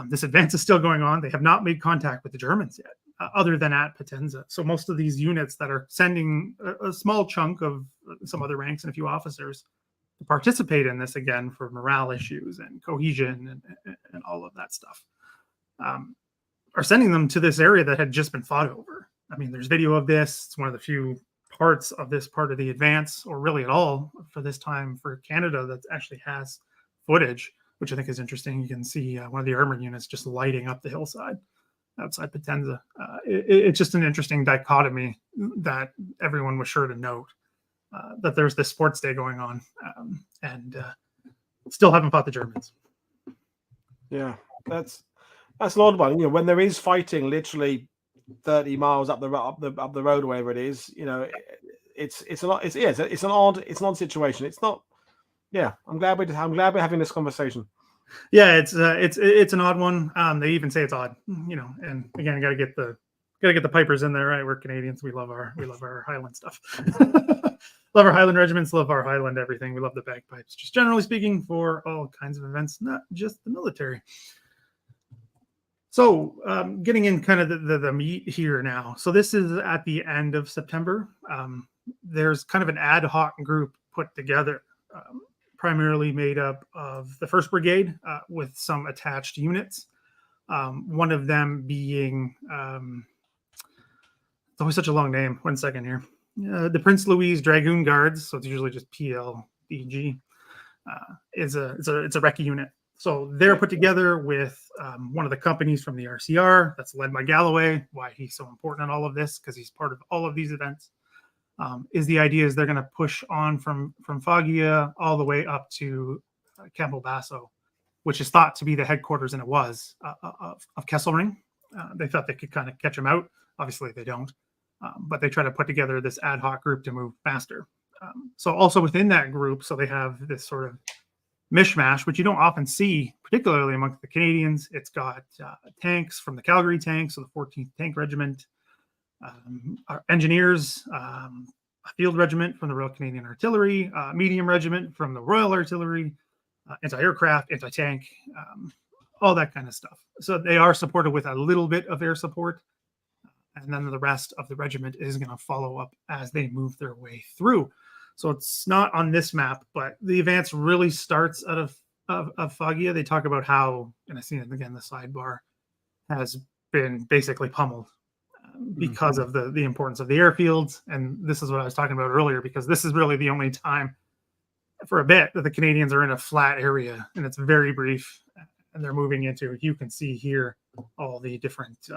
This advance is still going on. They have not made contact with the Germans yet. Other than at Potenza. So most of these units that are sending a small chunk of some other ranks and a few officers to participate in this, again, for morale issues and cohesion and all of that stuff, are sending them to this area that had just been fought over. I mean, there's video of this. It's one of the few parts of this part of the advance, or really at all for this time for Canada, that actually has footage, which I think is interesting. You can see one of the armored units just lighting up the hillside outside Potenza. It's just an interesting dichotomy that everyone was sure to note, that there's this sports day going on, and still haven't fought the Germans. Yeah, that's an odd one. When there is fighting literally 30 miles up the road, or wherever it is, it's an odd situation. It's not. Yeah, I'm glad we're having this conversation. Yeah, it's an odd one. They even say it's odd, and again, got to get the pipers in there, right? We're Canadians. We love our Highland stuff. Love our Highland regiments, love our Highland everything. We love the bagpipes, just generally speaking, for all kinds of events, not just the military. So getting in kind of the meat here now. So this is at the end of September. There's kind of an ad hoc group put together, primarily made up of the 1st Brigade with some attached units. One of them being, it's always such a long name. 1 second here. The Prince Louis Dragoon Guards, so it's usually just PLDG, it's a recce unit. So they're put together with one of the companies from the RCR that's led by Galloway. Why he's so important in all of this, because he's part of all of these events. The idea is they're going to push on from Foggia all the way up to Campobasso, which is thought to be the headquarters, and it was, of Kesselring. They thought they could kind of catch them out. Obviously, they don't. But they try to put together this ad hoc group to move faster. So also within that group, so they have this sort of mishmash, which you don't often see, particularly amongst the Canadians. It's got tanks from the Calgary tanks, so the 14th Tank Regiment, our engineers, a field regiment from the Royal Canadian Artillery, medium regiment from the Royal Artillery, anti-aircraft, anti-tank, all that kind of stuff. So they are supported with a little bit of air support. And then the rest of the regiment is going to follow up as they move their way through. So it's not on this map, but the advance really starts out of Foggia. They talk about how, and I see it again, the sidebar has been basically pummeled. because of the importance of the airfields. And this is what I was talking about earlier, because this is really the only time for a bit that the Canadians are in a flat area, and it's very brief, and they're moving into, you can see here, all the different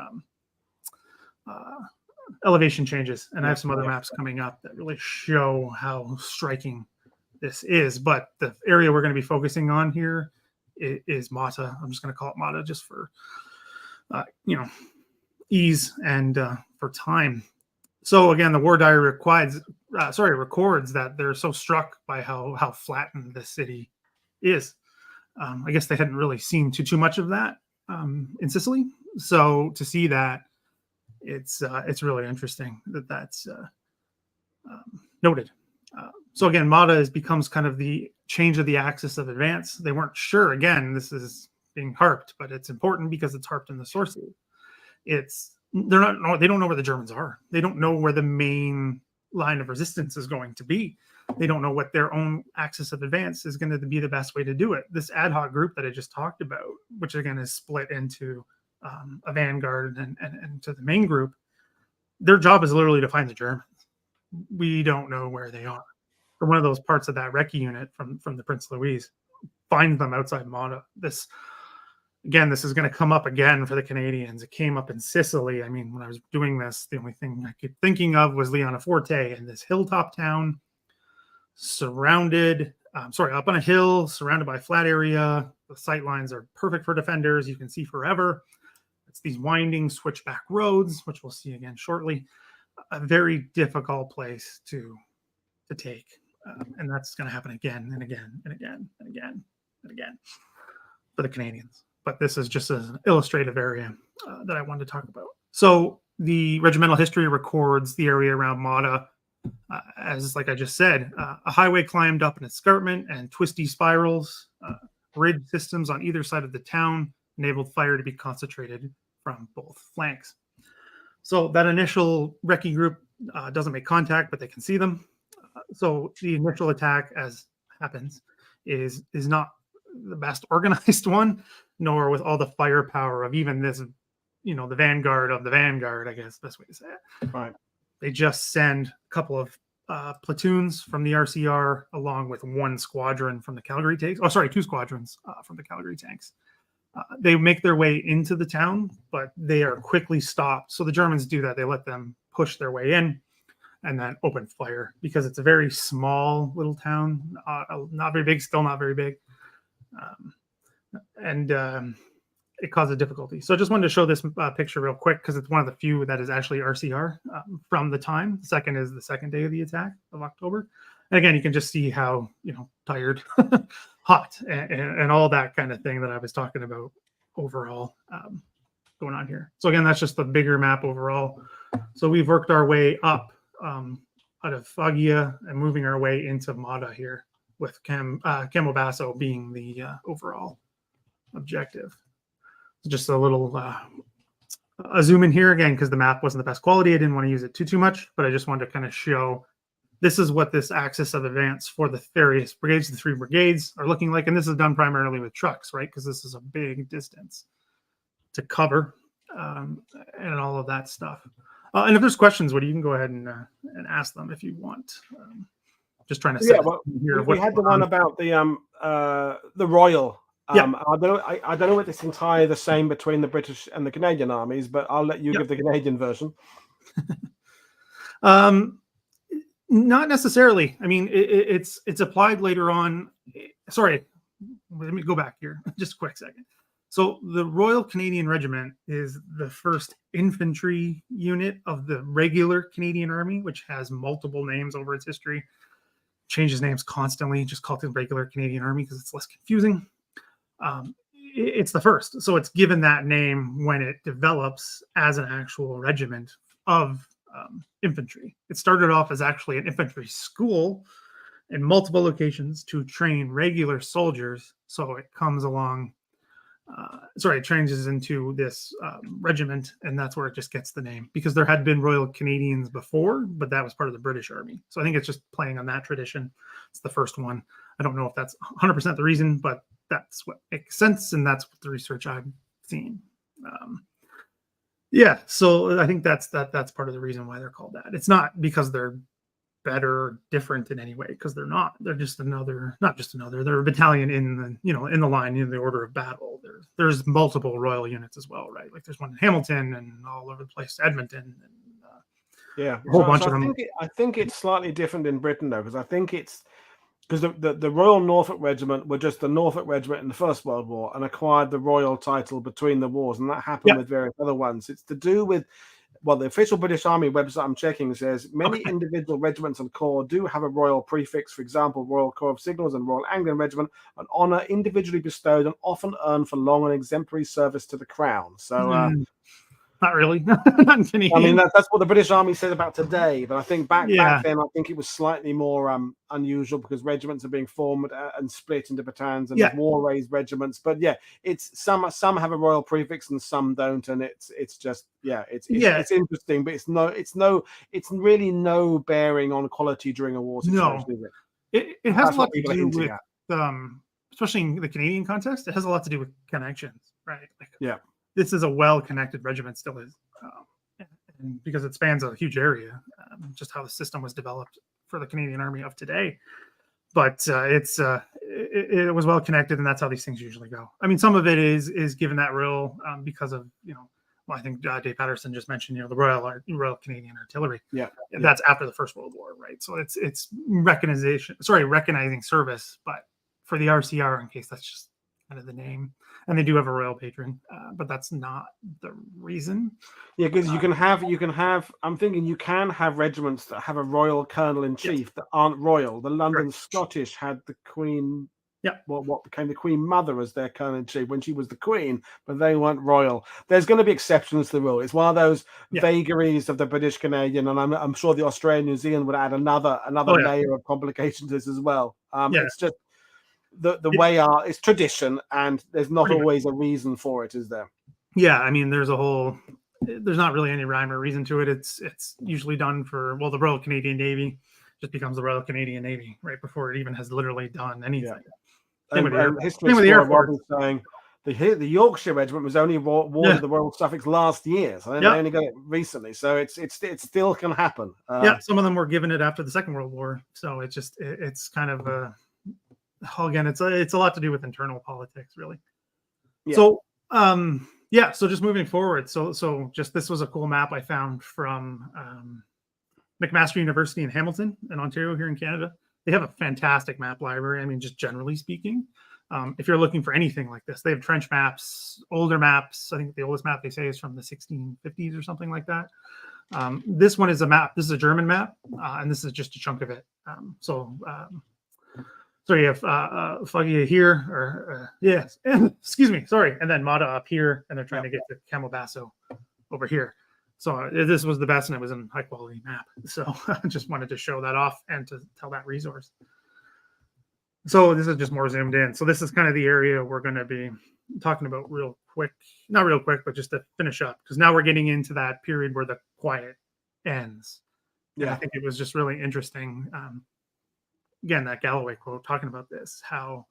elevation changes. And I have some other maps coming up that really show how striking this is. But the area we're going to be focusing on here is Motta. I'm just going to call it Motta just for, ease and for time. So again, the war diary records that they're so struck by how flattened this city is. I guess they hadn't really seen too much of that in Sicily. So to see that, it's really interesting that's noted. So again, Motta becomes kind of the change of the axis of advance. They weren't sure. Again, this is being harped, but it's important because it's harped in the sources. They don't know where the Germans are. They don't know where the main line of resistance is going to be. They don't know what their own axis of advance is going to be the best way to do it. This ad hoc group that I just talked about, which again is split into a vanguard and to the main group, their job is literally to find the Germans. We don't know where they are. For one of those parts of that recce unit from the Prince Louise, find them outside Motta. This is going to come up again for the Canadians. It came up in Sicily. I mean, when I was doing this, the only thing I kept thinking of was Leonaforte and this hilltop town surrounded, up on a hill, surrounded by a flat area. The sight lines are perfect for defenders. You can see forever. It's these winding switchback roads, which we'll see again shortly. A very difficult place to take. And that's going to happen again and again and again and again and again for the Canadians. But this is just an illustrative area that I wanted to talk about. So the regimental history records the area around Motta as, like I just said, a highway climbed up an escarpment and twisty spirals. Ridge systems on either side of the town enabled fire to be concentrated from both flanks. So that initial recce group doesn't make contact, but they can see them. So the initial attack, as happens, is not the best organized one, nor with all the firepower of even this, the vanguard of the vanguard, I guess, best way to say it. Right. They just send a couple of platoons from the RCR along with one squadron from the Calgary tanks. Oh, sorry, two squadrons from the Calgary tanks. They make their way into the town, but they are quickly stopped. So the Germans do that. They let them push their way in and then open fire because it's a very small little town, not very big, still not very big. It causes difficulty. So I just wanted to show this picture real quick because it's one of the few that is actually RCR from the time. The second is the second day of the attack of October. And again, you can just see how, tired, hot, and all that kind of thing that I was talking about overall going on here. So again, that's just the bigger map overall. So we've worked our way up out of Foggia and moving our way into Motta here with Campobasso being the overall objective. Just a little a zoom in here again because the map wasn't the best quality. I didn't want to use it too much, but I just wanted to kind of show this is what this axis of advance for the various brigades, the three brigades, are looking like. And this is done primarily with trucks, right? Because this is a big distance to cover and all of that stuff. And if there's questions, Woody, you can go ahead and ask them if you want. Just trying to set here. We had the one about the Royal. I don't know if it's entirely the same between the British and the Canadian armies, but I'll let you give the Canadian version. Not necessarily. I mean, it's applied later on. Sorry, let me go back here just a quick second. So the Royal Canadian Regiment is the first infantry unit of the regular Canadian Army, which has multiple names over its history. Changes names constantly. Just call it the regular Canadian Army because it's less confusing. It's the first. So it's given that name when it develops as an actual regiment of infantry. It started off as actually an infantry school in multiple locations to train regular soldiers. So it comes along, it changes into this regiment, and that's where it just gets the name because there had been Royal Canadians before, but that was part of the British Army. So I think it's just playing on that tradition. It's the first one. I don't know if that's 100% the reason, but that's what makes sense, and that's what the research I've seen. Yeah, so I think that's part of the reason why they're called that. It's not because they're better or different in any way, because they're not. They're just not just another. They're a battalion in the line, in the order of battle. There's multiple Royal units as well, right? Like there's one in Hamilton and all over the place, Edmonton, and Yeah, a whole bunch of them. I think it's slightly different in Britain though, because I think it's because the Royal Norfolk Regiment were just the Norfolk Regiment in the First World War and acquired the royal title between the wars, and that happened Yeah. with various other ones. It's to do with, well, the official British Army website I'm checking says many individual regiments and corps do have a royal prefix. For example, Royal Corps of Signals and Royal Anglian Regiment, an honour individually bestowed and often earned for long and exemplary service to the crown. So. Not really. Not Canadian. I mean, that's what the British Army said about today. But I think back then, I think it was slightly more unusual because regiments are being formed and split into battalions and war-raised regiments. But yeah, it's some have a royal prefix and some don't, and it's interesting. But it's really no bearing on quality during a war situation, is it? It has a lot to do with especially in the Canadian context. It has a lot to do with connections, right? Like, this is a well-connected regiment, still is, and because it spans a huge area, just how the system was developed for the Canadian Army of today. But it was well-connected, and that's how these things usually go. I mean, some of it is given that role because of, I think Dave Patterson just mentioned, the Royal Canadian Artillery. That's after the First World War, right? So it's recognizing service, but for the RCR, in case that's just kind of the name, and they do have a royal patron, but that's not the reason. Yeah, because you can have. I'm thinking you can have regiments that have a royal colonel in chief that aren't royal. The London Scottish had the Queen. What became the Queen Mother as their colonel in chief when she was the Queen, but they weren't royal. There's going to be exceptions to the rule. It's one of those vagaries of the British Canadian, and I'm sure the Australian New Zealand would add another layer of complication to this as well. It's just. The way it's tradition, and there's not always a reason for it, is there? Yeah, I mean, there's not really any rhyme or reason to it. It's usually done for, the Royal Canadian Navy just becomes the Royal Canadian Navy right before it even has literally done anything. Same with the Air Force. Saying the Yorkshire Regiment was only awarded the Royal Suffix last year, so they only got it recently. So it still can happen. Some of them were given it after the Second World War, so it's kind of a. Again, it's a lot to do with internal politics, really. So just moving forward. So just this was a cool map I found from McMaster University in Hamilton in Ontario here in Canada. They have a fantastic map library. I mean, just generally speaking, if you're looking for anything like this, they have trench maps, older maps. I think the oldest map they say is from the 1650s or something like that. This one is a map. This is a German map, and this is just a chunk of it. So you have Foggia here, excuse me, sorry, and then Motta up here, and they're trying to get to Camelbasso over here. So this was the best, and it was a high quality map. So I just wanted to show that off and to tell that resource. So this is just more zoomed in. So this is kind of the area we're going to be talking about real quick, not real quick, but just to finish up, because now we're getting into that period where the quiet ends. And I think it was just really interesting. Again, that Galloway quote talking about this, how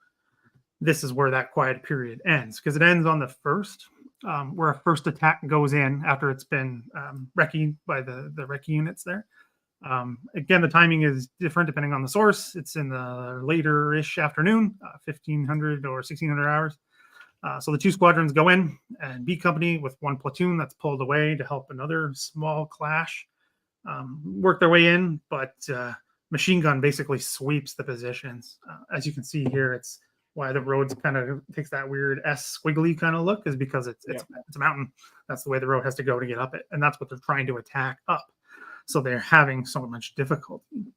this is where that quiet period ends, because it ends on the 1st, where a first attack goes in after it's been recce by the recce units there. Again, the timing is different depending on the source. It's in the later-ish afternoon, 1500 or 1600 hours. So the 2 squadrons go in, and B Company with 1 platoon that's pulled away to help another small clash work their way in, but machine gun basically sweeps the positions. As you can see here, it's why the roads kind of takes that weird S squiggly kind of look, is because it's a mountain. That's the way the road has to go to get up it, and that's what they're trying to attack up. So they're having so much difficulty.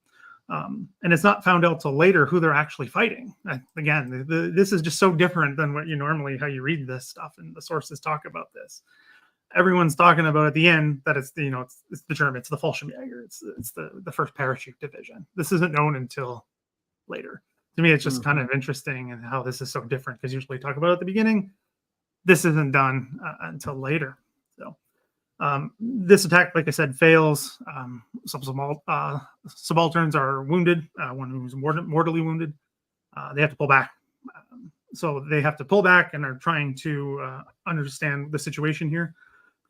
And it's not found out till later who they're actually fighting. Again, this is just so different than what you normally, how you read this stuff and the sources talk about this. Everyone's talking about at the end that it's the German, it's the Fallschirmjäger, it's the first parachute division. This isn't known until later. To me, it's just kind of interesting, and how this is so different, because usually talk about it at the beginning. This isn't done until later. So this attack, like I said, fails. Some subalterns are wounded. One who's mortally wounded. They have to pull back. So they have to pull back and are trying to understand the situation here,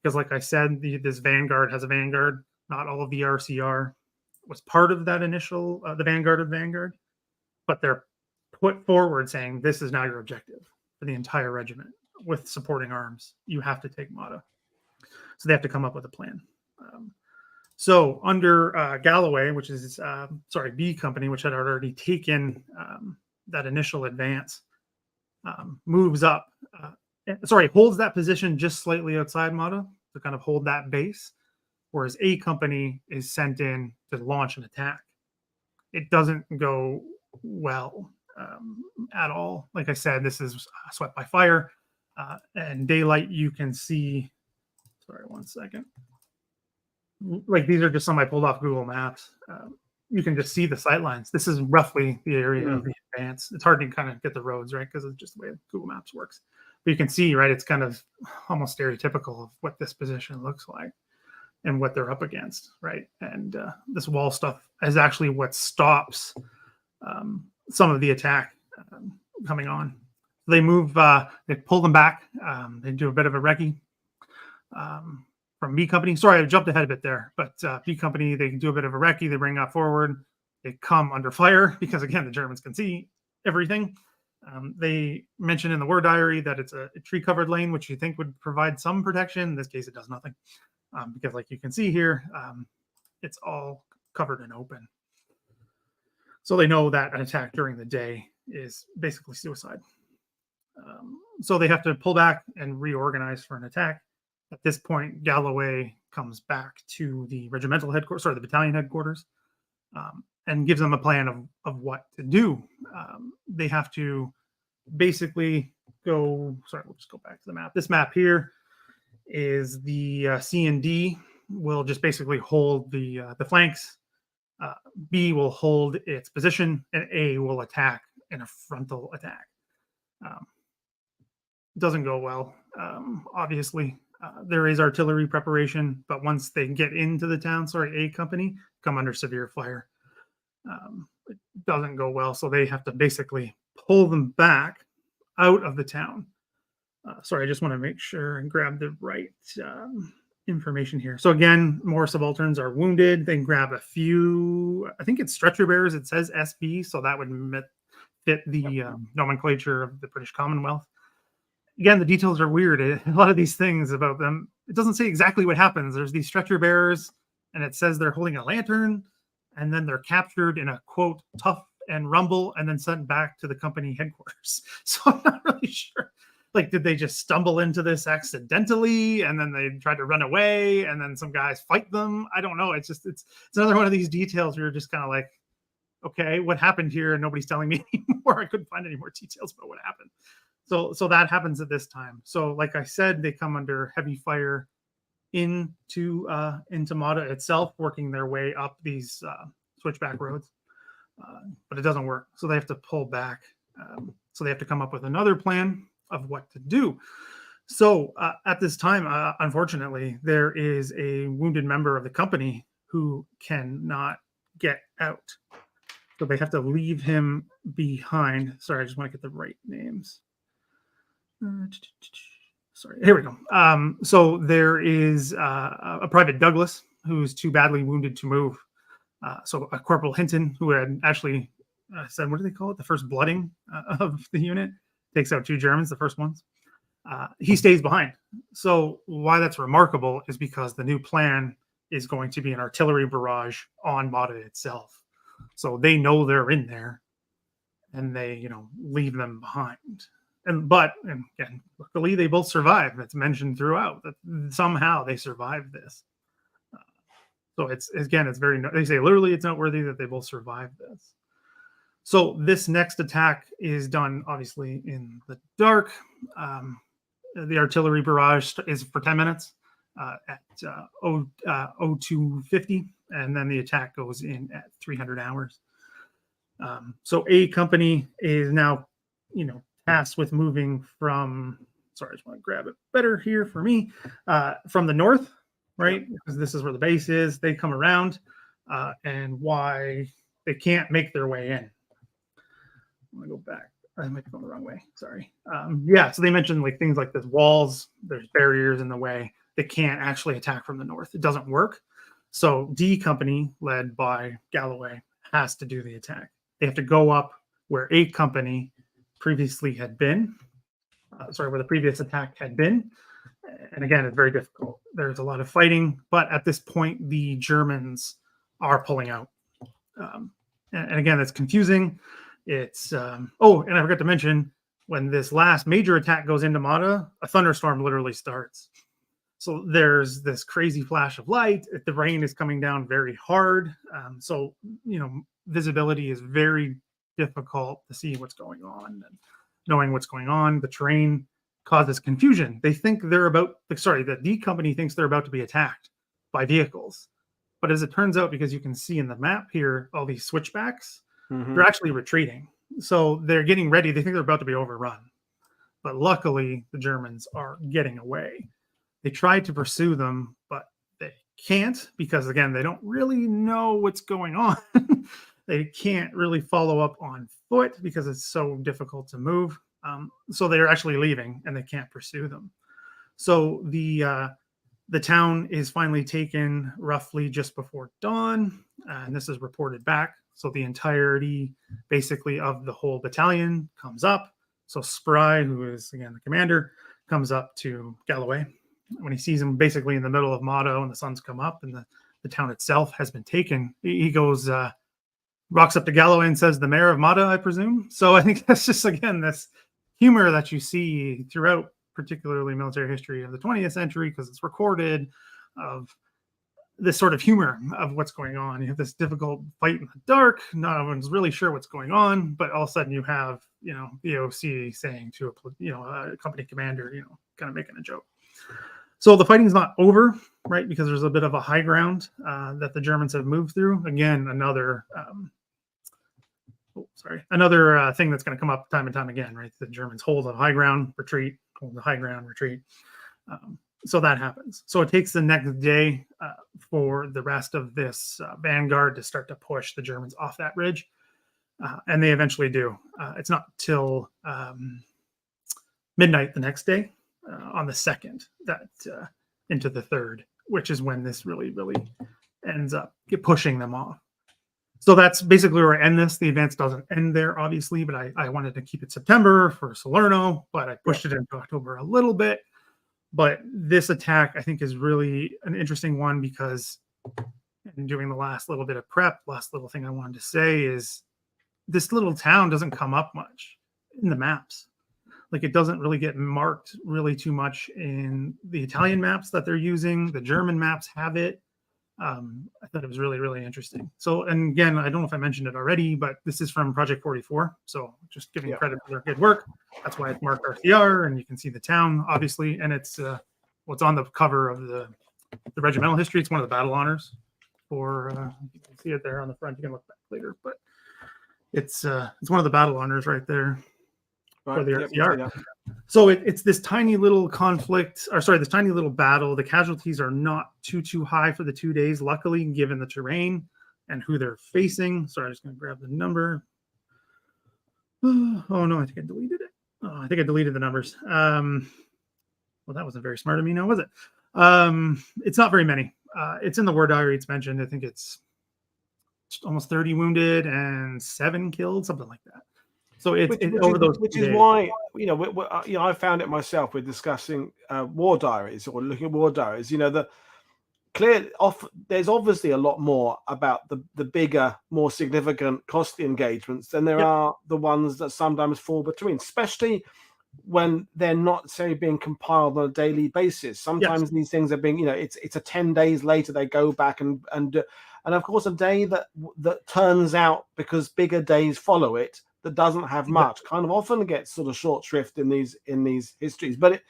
because, like I said, this Vanguard has a Vanguard. Not all of the RCR was part of that initial, the Vanguard of Vanguard, but they're put forward saying this is now your objective for the entire regiment with supporting arms. You have to take Motta. So they have to come up with a plan. So under Galloway, which is, B Company, which had already taken that initial advance, moves up, holds that position just slightly outside Motta to kind of hold that base, whereas A Company is sent in to launch an attack. It doesn't go well at all. Like I said, this is swept by fire, and daylight. You can see. Sorry, one second. Like these are just some I pulled off Google Maps. You can just see the sight lines. This is roughly the area of the advance. It's hard to kind of get the roads right because it's just the way Google Maps works. But you can see, right, it's kind of almost stereotypical of what this position looks like and what they're up against, right? And this wall stuff is actually what stops some of the attack coming on. They move, they pull them back. They do a bit of a recce from B Company. Sorry, I jumped ahead a bit there, but B Company, they do a bit of a recce. They bring that forward. They come under fire because, again, the Germans can see everything. They mention in the war diary that it's a tree-covered lane, which you think would provide some protection. In this case, it does nothing because, like you can see here, it's all covered and open. So they know that an attack during the day is basically suicide. So they have to pull back and reorganize for an attack. At this point, Galloway comes back to the regimental headquarters, the battalion headquarters, and gives them a plan of what to do. They have to basically go. Sorry, we'll just go back to the map. This map here is the C and D will just basically hold the flanks. B will hold its position, and A will attack in a frontal attack. Doesn't go well, obviously. There is artillery preparation, but once they get into the town, A Company come under severe fire. It doesn't go well, so they have to basically pull them back out of the town. I just want to make sure and grab the right information here. So again, more subalterns are wounded. They can grab a few, I think it's stretcher bearers. It says SB, so that would fit the nomenclature of the British Commonwealth. Again, the details are weird. A lot of these things about them, it doesn't say exactly what happens. There's these stretcher bearers, and it says they're holding a lantern, and then they're captured in a, quote, tough and rumble, and then sent back to the company headquarters. So I'm not really sure. Like, did they just stumble into this accidentally, and then they tried to run away, and then some guys fight them? I don't know. It's another one of these details where you're just kind of like, okay, what happened here? And nobody's telling me anymore. I couldn't find any more details about what happened. So that happens at this time. So like I said, they come under heavy fire into Motta itself, working their way up these switchback roads. But it doesn't work. So they have to pull back. So they have to come up with another plan of what to do. So at this time, unfortunately, there is a wounded member of the company who cannot get out. So they have to leave him behind. Sorry, I just want to get the right names. Here we go. So there is a Private Douglas who's too badly wounded to move. So a Corporal Hinton, who had actually said, what do they call it? The first blooding of the unit, takes out 2 Germans, the first ones. He stays behind. So why that's remarkable is because the new plan is going to be an artillery barrage on Motta itself. So they know they're in there, and they, leave them behind. And again, luckily they both survived. That's mentioned throughout that somehow they survived this. So it's very, they say literally it's noteworthy that they both survived this. So this next attack is done obviously in the dark. The artillery barrage is for 10 minutes at 0250, and then the attack goes in at 300 hours. So A Company is now, tasked with moving from, I just want to grab it better here for me, from the north, right? Because this is where the base is. They come around, and why they can't make their way in. I'm going to go back. I might be going the wrong way. Sorry. So they mentioned like things like there's walls, there's barriers in the way. they can't actually attack from the north. It doesn't work. So D Company, led by Galloway, has to do the attack. They have to go up where A Company previously had been, where the previous attack had been. And again, it's very difficult. There's a lot of fighting, but at this point, the Germans are pulling out. And again, it's confusing. It's, and I forgot to mention, when this last major attack goes into Motta, a thunderstorm literally starts. So there's this crazy flash of light. The rain is coming down very hard. So, visibility is very difficult to see what's going on. And knowing what's going on, the terrain causes confusion. They think the D Company thinks they're about to be attacked by vehicles. But as it turns out, because you can see in the map here, all these switchbacks, they're actually retreating. So they're getting ready. They think they're about to be overrun. But luckily, the Germans are getting away. They try to pursue them, but they can't because, again, they don't really know what's going on. They can't really follow up on foot because it's so difficult to move. So they're actually leaving, and they can't pursue them. So the town is finally taken roughly just before dawn, and this is reported back. So the entirety, basically, of the whole battalion comes up. So Spry, who is, again, the commander, comes up to Galloway. When he sees him basically in the middle of Motta and the sun's come up and the town itself has been taken, he goes, rocks up to Galloway and says, "The mayor of Motta, I presume." So I think that's just, again, this humor that you see throughout, particularly military history of the 20th century, because it's recorded, of this sort of humor of what's going on. You have this difficult fight in the dark. No one's really sure what's going on, but all of a sudden you have, the OC saying to a company commander, kind of making a joke. So the fighting's not over, right? Because there's a bit of a high ground that the Germans have moved through. Again, another thing that's going to come up time and time again, right? The Germans hold the high ground, retreat, hold the high ground, retreat. So that happens. So it takes the next day for the rest of this vanguard to start to push the Germans off that ridge. And they eventually do. It's not till midnight the next day, on the 2nd, that into the 3rd, which is when this really, really ends up pushing them off. So that's basically where I end this. The advance doesn't end there, obviously, but I wanted to keep it September for Salerno, but I pushed it into October a little bit. But this attack, I think, is really an interesting one because, in doing the last little bit of prep, last little thing I wanted to say is this little town doesn't come up much in the maps. Like, it doesn't really get marked really too much in the Italian maps that they're using. The German maps have it. I thought it was really, really interesting. So, and again, I don't know if I mentioned it already, but this is from Project 44. So just giving credit for their good work. That's why it's marked RCR, and you can see the town, obviously. And it's what's on the cover of the regimental history. It's one of the battle honors for, you can see it there on the front. You can look back later, but it's one of the battle honors right there. For the RCR. So it's this tiny little this tiny little battle. The casualties are not too high for the 2 days, luckily, given the terrain and who they're facing. Sorry, I'm just going to grab the number. Oh, no, I think I deleted it. Oh, I think I deleted the numbers. Well, that wasn't very smart of me now, was it? It's not very many. It's in the war diary. It's mentioned. I think it's almost 30 wounded and 7 killed, something like that. So it's over those, which is why I found it myself with discussing war diaries or looking at war diaries. There's obviously a lot more about the bigger, more significant, costly engagements than there are the ones that sometimes fall between, especially when they're not say being compiled on a daily basis. Sometimes these things are being, it's a 10 days later they go back and of course a day that turns out because bigger days follow it. That doesn't have much, kind of often gets sort of short shrift in these histories. But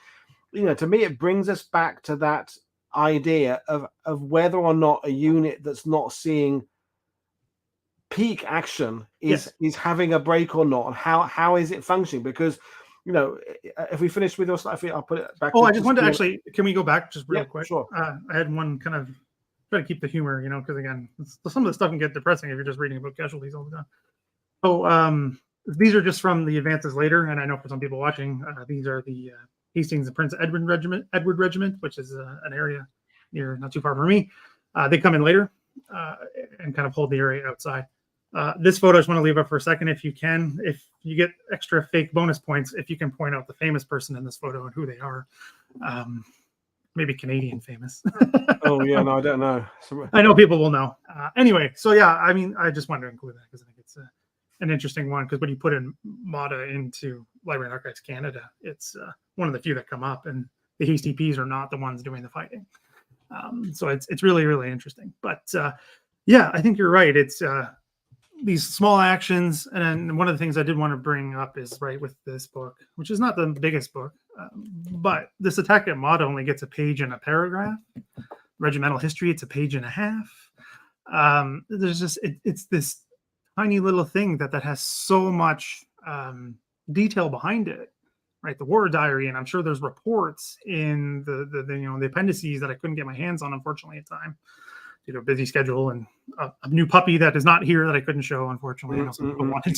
to me, it brings us back to that idea of whether or not a unit that's not seeing peak action is having a break or not, and how is it functioning? Because if we finish with your slide, I'll put it back. Oh, I just wanted to actually, can we go back just real quick? Sure. I had one kind of try to keep the humor, because again, some of the stuff can get depressing if you're just reading about casualties all the time. So these are just from the advances later, and I know for some people watching, these are the Hastings and Prince Edward Regiment, which is an area near, not too far from me. They come in later and kind of hold the area outside. This photo, I just want to leave up for a second if you can. If you get extra fake bonus points, if you can point out the famous person in this photo and who they are. Maybe Canadian famous. Oh, yeah, no, I don't know. I know people will know. Anyway, so yeah, I mean, I just wanted to include that because I think it's an interesting one, because when you put in Motta into Library and Archives Canada, it's one of the few that come up, and the Hasty Peas are not the ones doing the fighting. So it's really, really interesting. But yeah, I think you're right. It's these small actions. And then one of the things I did want to bring up is, right, with this book, which is not the biggest book, but this attack at Motta only gets a page and a paragraph. Regimental history, it's a page and a half. There's just, it's this tiny little thing that has so much detail behind it, right? The war diary, and I'm sure there's reports in the appendices that I couldn't get my hands on, unfortunately, at the time. Due to a busy schedule and a new puppy that is not here that I couldn't show, unfortunately. I know some people wanted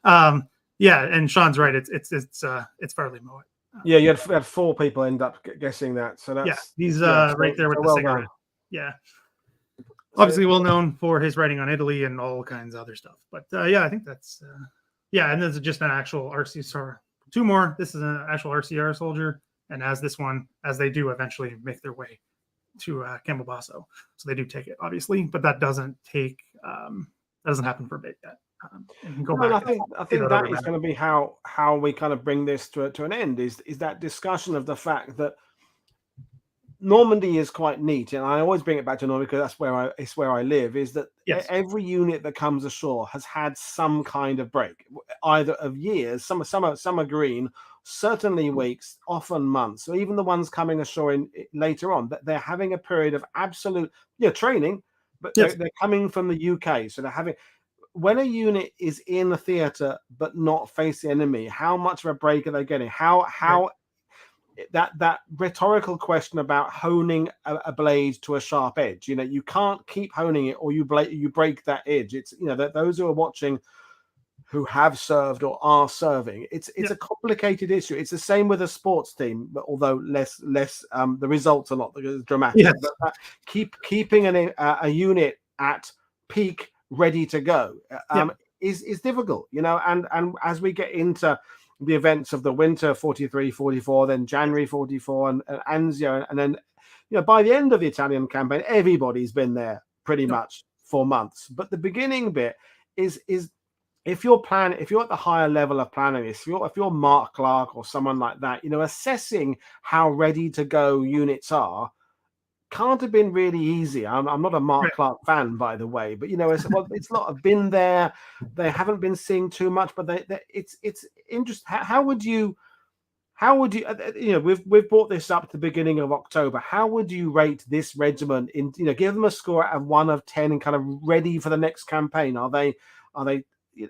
to. Yeah, and Sean's right. It's fairly Moet. Yeah, you had 4 people end up guessing that. So that's he's right there with the cigarette. Done. Yeah, obviously well known for his writing on Italy and all kinds of other stuff. But yeah, I think that's and there's just an actual RCR. 2 more. This is an actual RCR soldier, and as they do eventually make their way to Campobasso, so they do take it, obviously, but that doesn't happen for a bit yet. And go back. I think that is going to be how we kind of bring this to an end. Is that discussion of the fact that Normandy is quite neat, and I always bring it back to Normandy because it's where I live. Is that every unit that comes ashore has had some kind of break, either of years. Some are green. Certainly weeks, often months. So even the ones coming ashore later on, they're having a period of absolute training, but they're coming from the UK. So they're having, when a unit is in a theatre but not face the enemy, how much of a break are they getting? How that rhetorical question about honing a blade to a sharp edge, you can't keep honing it or you break that edge. It's that those who are watching who have served or are serving, it's a complicated issue. It's the same with a sports team, but although less the results are not dramatic. Yes. But keeping a unit at peak ready to go is difficult, and as we get into the events of the winter 43-44, then January 44 and Anzio, and then by the end of the Italian campaign, everybody's been there pretty much for months. But the beginning bit is if you're at the higher level of planning, if you're Mark Clark or someone like that, assessing how ready to go units are can't have been really easy. I'm not a Mark Clark fan, by the way, but it's not. I've been there. They haven't been seeing too much, but it's interesting. How would you? We've brought this up at the beginning of October. How would you rate this regiment in? Give them a score out of 1 of 10 and kind of ready for the next campaign. Are they?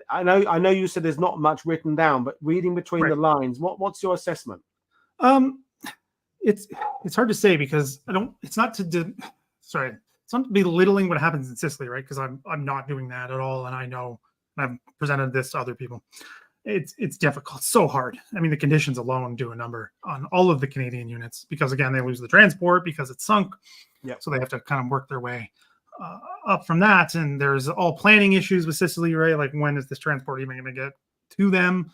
I know you said there's not much written down, but reading between the lines, what's your assessment? It's hard to say because it's not belittling what happens in Sicily, right? Because I'm not doing that at all, and I know I've presented this to other people. It's difficult. It's so hard. I mean, the conditions alone do a number on all of the Canadian units because, again, they lose the transport because it's sunk. Yeah. So they have to kind of work their way up from that. And there's all planning issues with Sicily, right? Like, when is this transport even going to get to them?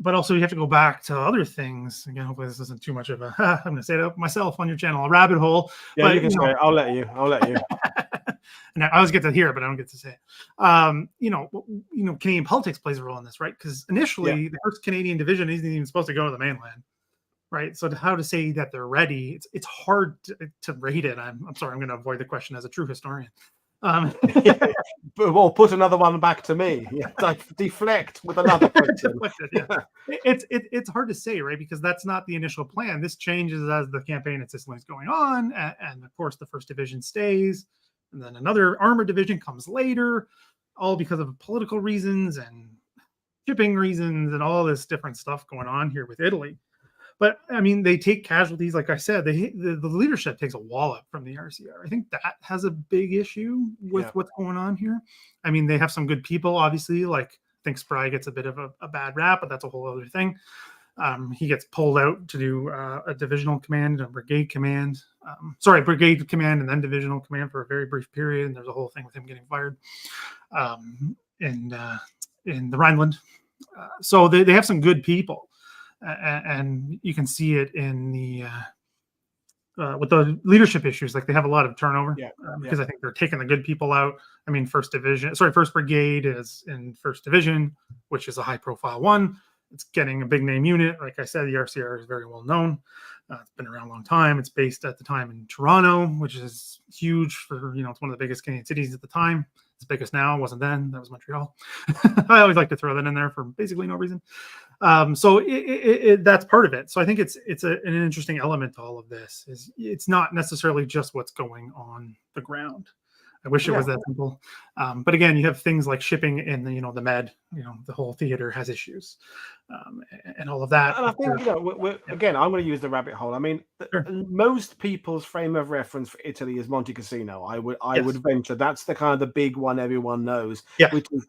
But also you have to go back to other things. Again, hopefully this isn't too much of I'm going to say it myself on your channel, a rabbit hole. Yeah, but, you can say it. I'll let you. And I always get to hear it, but I don't get to say it. Canadian politics plays a role in this, right? Because initially the 1st Canadian Division isn't even supposed to go to the mainland, right? So how to say that they're ready, it's hard to rate it. I'm sorry, I'm going to avoid the question as a true historian. Well, put another one back to me. Deflect with another question. It's hard to say, right? Because that's not the initial plan. This changes as the campaign in Sicily is going on, and of course the 1st Division stays, and then another armored division comes later, all because of political reasons and shipping reasons and all this different stuff going on here with Italy. But I mean, they take casualties. Like I said, the leadership takes a wallop from the RCR. I think that has a big issue with what's going on here. I mean, they have some good people, obviously. Like, I think Spry gets a bit of a bad rap, but that's a whole other thing. He gets pulled out to do a divisional command, a brigade command. Brigade command and then divisional command for a very brief period. And there's a whole thing with him getting fired in the Rhineland. So they have some good people, and you can see it in the with the leadership issues. Like they have a lot of turnover because I think they're taking the good people out. I mean, first brigade is in 1st Division, which is a high-profile one. It's getting a big name unit. Like I said, the RCR is very well known. It's been around a long time. It's based at the time in Toronto, which is huge for, it's one of the biggest Canadian cities at the time. It's biggest now, wasn't then. That was Montreal. I always like to throw that in there for basically no reason. So that's part of it. So I think it's an interesting element to all of this. Is it's not necessarily just what's going on the ground. I wish it was that simple. But again, you have things like shipping in the Med, the whole theater has issues and all of that. And I think, again, I'm going to use the rabbit hole. I mean, most people's frame of reference for Italy is Monte Cassino. I would venture that's the kind of the big one everyone knows, which is,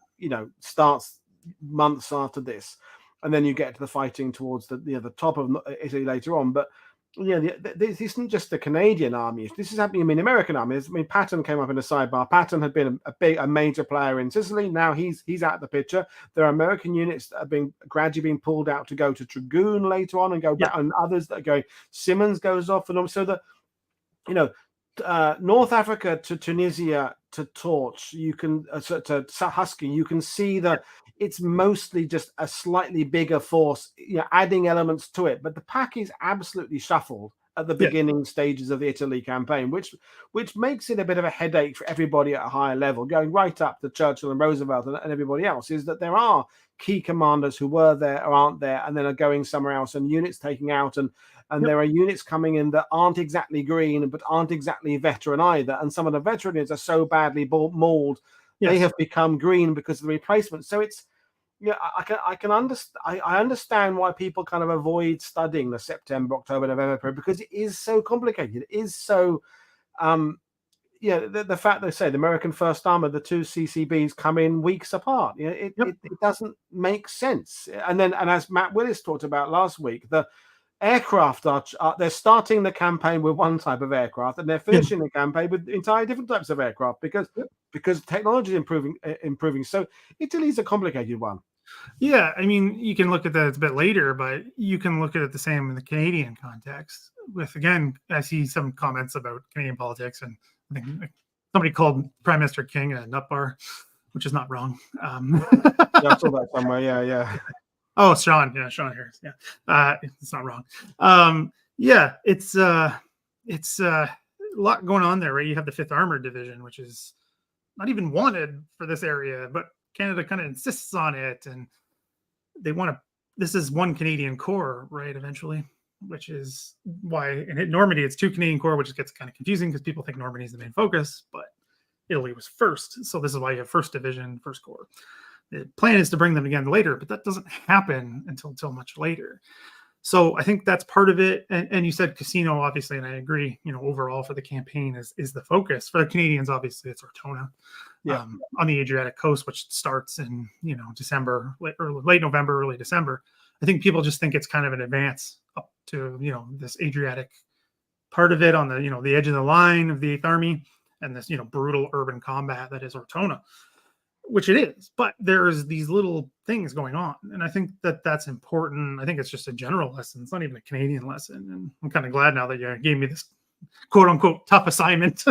starts months after this. And then you get to the fighting towards the top of Italy later on. But this isn't just the Canadian army. This is happening in the American army. I mean, Patton came up in a sidebar. Patton had been a major player in Sicily. Now he's out of the picture. There are American units that are gradually being pulled out to go to Dragoon later on and go back, and others that are going. Simmons goes off, and so that North Africa to Tunisia to Torch, you can to Husky, you can see that it's mostly just a slightly bigger force, adding elements to it. But the pack is absolutely shuffled at the beginning stages of the Italy campaign, which makes it a bit of a headache for everybody at a higher level, going right up to Churchill and Roosevelt and everybody else, is that there are key commanders who were there or aren't there and then are going somewhere else, and units taking out, and there are units coming in that aren't exactly green but aren't exactly veteran either, and some of the veteran units are so badly mauled they have become green because of the replacement. So it's I understand why people kind of avoid studying the September, October, November period, because it is so complicated. It is so the fact they say the American First Armored, the two CCBs come in weeks apart. It doesn't make sense. And as Matt Willis talked about last week, the aircraft they're starting the campaign with one type of aircraft and they're finishing the campaign with entirely different types of aircraft because technology is improving. So Italy's a complicated one. Yeah, I mean, you can look at that a bit later, but you can look at it the same in the Canadian context. With, again, I see some comments about Canadian politics, and I think somebody called Prime Minister King a nut bar, which is not wrong. I saw that somewhere. Yeah. Oh, Sean Harris. Yeah, it's not wrong. It's a lot going on there, right? You have the 5th Armored Division, which is not even wanted for this area, but Canada kind of insists on it, and they want to. This is one Canadian Corps, right? Eventually, which is why in Normandy it's 2 Canadian Corps, which gets kind of confusing because people think Normandy is the main focus, but Italy was first, so this is why you have 1st Division, 1st Corps. The plan is to bring them again later, but that doesn't happen until much later. So I think that's part of it. And you said Casino, obviously, and I agree, overall for the campaign is the focus. For the Canadians, obviously, it's Ortona on the Adriatic coast, which starts in, December, late November, early December. I think people just think it's kind of an advance up to, this Adriatic part of it on the, the edge of the line of the 8th Army and this, brutal urban combat that is Ortona. Which it is, but there's these little things going on. And I think that's important. I think it's just a general lesson. It's not even a Canadian lesson. And I'm kind of glad now that you gave me this quote unquote tough assignment,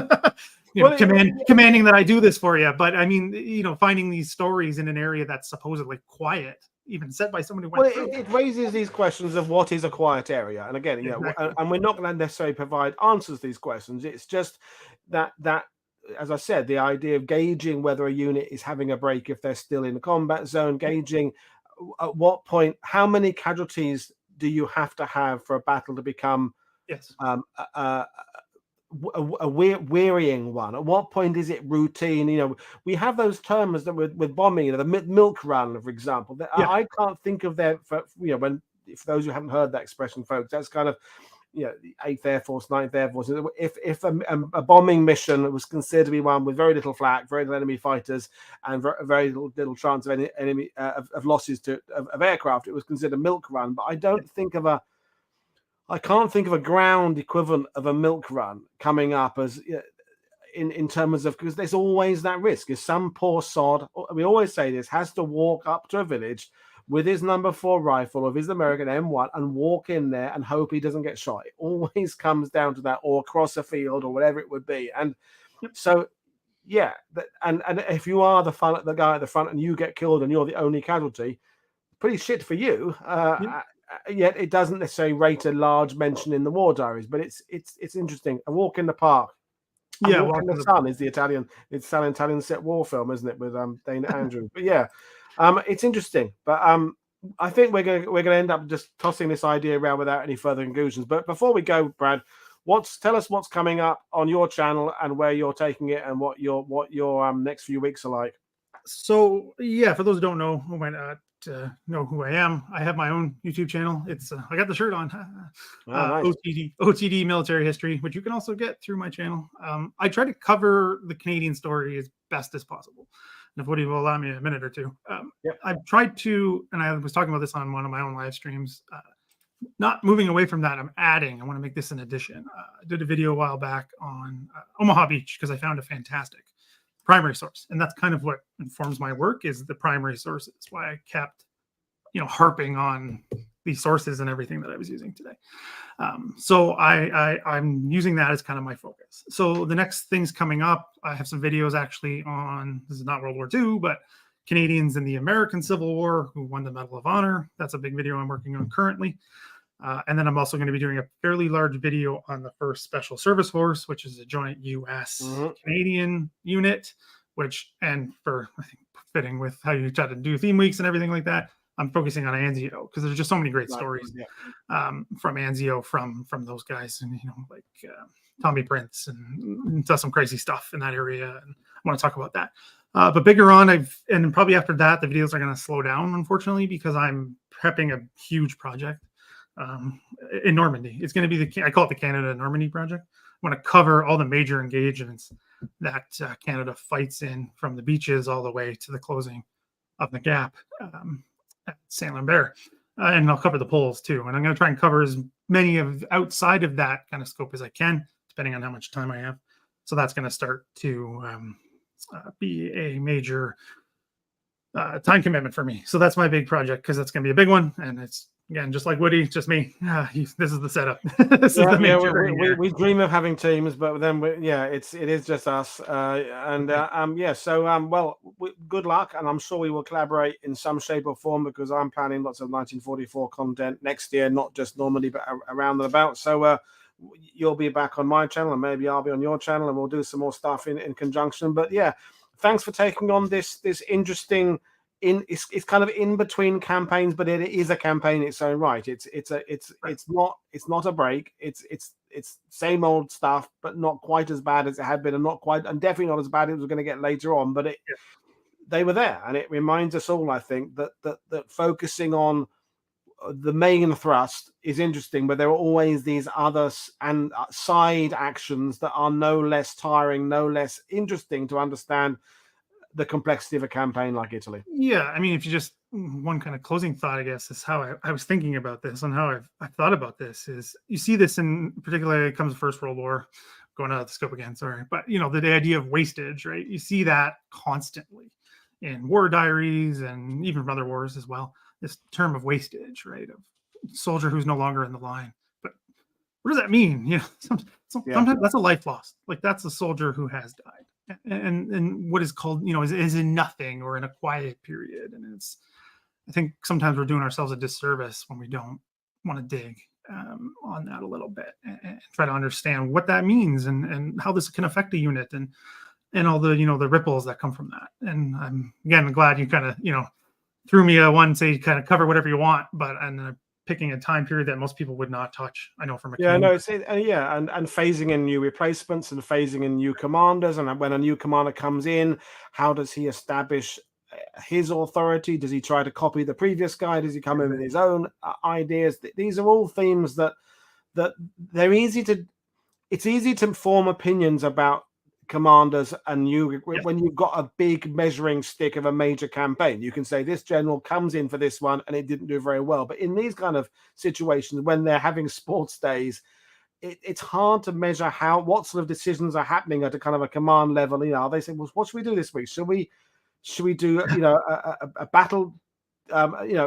commanding that I do this for you. But I mean, finding these stories in an area that's supposedly quiet, even said by somebody who went through. It raises these questions of what is a quiet area. And again, exactly. And we're not going to necessarily provide answers to these questions. It's just that as I said, the idea of gauging whether a unit is having a break if they're still in the combat zone, gauging at what point, how many casualties do you have to have for a battle to become a wearying one? At what point is it routine? We have those terms that with bombing, the milk run, for example. I can't think of that for those who haven't heard that expression, folks. That's kind of the 8th Air Force, 9th Air Force. If a bombing mission was considered to be one with very little flak, very little enemy fighters, and very little chance of any enemy of losses of aircraft, it was considered a milk run. But I can't think of a ground equivalent of a milk run coming up as in terms of, because there's always that risk. Is some poor sod, we always say this, has to walk up to a village with his number 4 rifle of his American M1 and walk in there and hope he doesn't get shot. It always comes down to that, or cross a field or whatever it would be. And so, yeah, and if you are the guy at the front and you get killed and you're the only casualty, pretty shit for you. Yet it doesn't necessarily rate a large mention in the war diaries, but it's interesting. A Walk in the Park. Yeah, Walk in the Sun is the Italian. It's an Italian set war film, isn't it, with Dana Andrews? But yeah, it's interesting. But I think we're gonna end up just tossing this idea around without any further conclusions. But before we go, Brad, tell us what's coming up on your channel and where you're taking it and what your next few weeks are like. So yeah, for those who don't know, who might not know who I am, I have my own YouTube channel. It's I got the shirt on. Nice. OTD Military History, which you can also get through my channel. I try to cover the Canadian story as best as possible. And if Woody will allow me a minute or two, I've tried to, and I was talking about this on one of my own live streams, not moving away from that. I want to make this an addition. I did a video a while back on Omaha Beach because I found a fantastic primary source, and that's kind of what informs my work, is the primary sources. Why I kept harping on these sources and everything that I was using today. So I'm using that as kind of my focus. So the next things coming up, I have some videos actually on, this is not World War II, but Canadians in the American Civil War who won the Medal of Honor. That's a big video I'm working on currently. And then I'm also going to be doing a fairly large video on the 1st Special Service Force, which is a joint U.S.-Canadian unit, and for, I think, fitting with how you try to do theme weeks and everything like that, I'm focusing on Anzio because there's just so many great stories from Anzio from those guys, and like Tommy Prince, and does some crazy stuff in that area. And I want to talk about that. But bigger on, and probably after that, the videos are going to slow down, unfortunately, because I'm prepping a huge project in Normandy. It's going to be I call it the Canada Normandy project. I want to cover all the major engagements that Canada fights in, from the beaches all the way to the closing of the gap at Saint Lambert, and I'll cover the poles too. And I'm going to try and cover as many of outside of that kind of scope as I can, depending on how much time I have. So that's going to start to be a major time commitment for me. So that's my big project, because that's going to be a big one, and it's, again, just like Woody, just me. This is the setup. This is the major. We dream of having teams, but then it is just us. So good luck, and I'm sure we will collaborate in some shape or form, because I'm planning lots of 1944 content next year, not just normally, but around and about. So you'll be back on my channel, and maybe I'll be on your channel, and we'll do some more stuff in conjunction. But yeah, thanks for taking on this interesting. It's kind of in between campaigns, but it is a campaign in its own right. It's not a break. It's same old stuff, but not quite as bad as it had been, and definitely not as bad as it was going to get later on. But they were there, and it reminds us all, I think, that focusing on the main thrust is interesting, but there are always these other and side actions that are no less tiring, no less interesting to understand the complexity of a campaign like Italy. Yeah, I mean, if you just, one kind of closing thought, I guess, is how I was thinking about this, and how I've thought about this, is you see this in, particularly it comes to First World War, going out of the scope again, sorry, but the idea of wastage, right? You see that constantly in war diaries, and even from other wars as well, this term of wastage, right? Of soldier who's no longer in the line. But what does that mean? Sometimes that's a life lost. Like, that's a soldier who has died. And what is called, is in nothing, or in a quiet period. And I think sometimes we're doing ourselves a disservice when we don't want to dig on that a little bit, and try to understand what that means, and how this can affect a unit, and all the, the ripples that come from that. And I'm, again, glad you kind of, threw me a one, say kind of cover whatever you want, but picking a time period that most people would not touch. I know from a and phasing in new replacements, and phasing in new commanders, and when a new commander comes in, how does he establish his authority? Does he try to copy the previous guy? Does he come in with his own ideas? These are all themes that that they're easy to. It's easy to form opinions about commanders, and when you've got a big measuring stick of a major campaign, you can say this general comes in for this one and it didn't do very well. But in these kind of situations, when they're having sports days, it's hard to measure what sort of decisions are happening at a kind of a command level. They say, well, what should we do this week? Should we do a battle?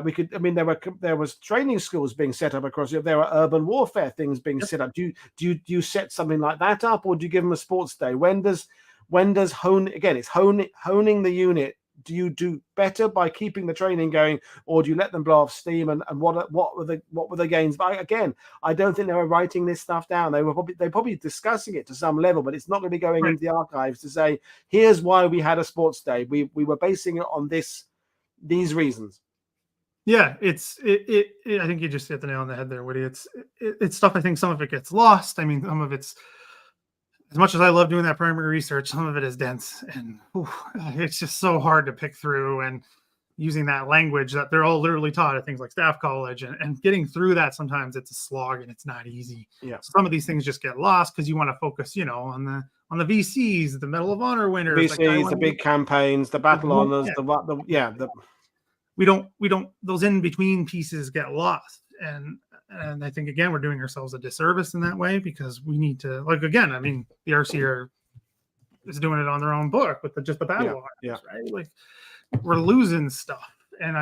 We could. I mean, there was training schools being set up across Europe. There were urban warfare things being set up. Do you set something like that up, or do you give them a sports day? When does it's honing the unit? Do you do better by keeping the training going, or do you let them blow off steam? And what were the gains? But again, I don't think they were writing this stuff down. They were probably discussing it to some level, but it's not going to be going into the archives to say, here's why we had a sports day. We were basing it on these reasons. Yeah, I think you just hit the nail on the head there, Woody. It's stuff. I think some of it gets lost. I mean, some of it's, as much as I love doing that primary research, some of it is dense, and it's just so hard to pick through. And using that language that they're all literally taught at things like staff college, and getting through that, sometimes it's a slog and it's not easy. Yeah. So some of these things just get lost because you want to focus, on the VCs, the Medal of Honor winners, VCs, the big campaigns, the battle honors, we don't those in between pieces get lost, and I think again we're doing ourselves a disservice in that way, because we need to, I mean, the RC is doing it on their own book with just the battle honors, right? Like, we're losing stuff, and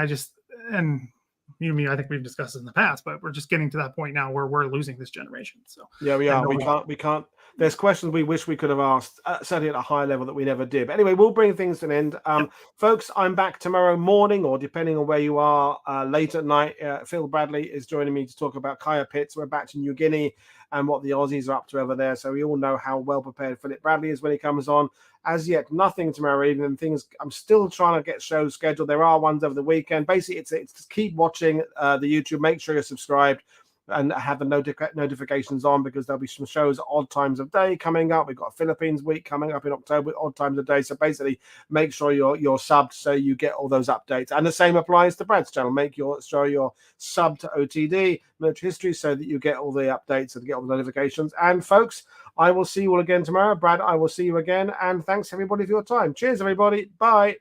you and me, I think we've discussed this in the past, but we're just getting to that point now where we're losing this generation. So we are. We can't. There's questions we wish we could have asked, certainly at a high level, that we never did. But anyway, we'll bring things to an end. Folks, I'm back tomorrow morning, or depending on where you are, late at night. Phil Bradley is joining me to talk about Kaya Pits. We're back to New Guinea and what the Aussies are up to over there. So we all know how well prepared Philip Bradley is when he comes on. As yet, nothing tomorrow evening. I'm still trying to get shows scheduled. There are ones over the weekend. Basically, it's keep watching the YouTube. Make sure you're subscribed and have the notifications on, because there'll be some shows at odd times of day coming up. We've got a Philippines week coming up in October, odd times of day. So basically, make sure you're subbed so you get all those updates. And the same applies to Brad's channel. Make sure you're subbed to OTD Military History so that you get all the updates and get all the notifications. And folks, I will see you all again tomorrow. Brad, I will see you again. And thanks everybody for your time. Cheers, everybody. Bye.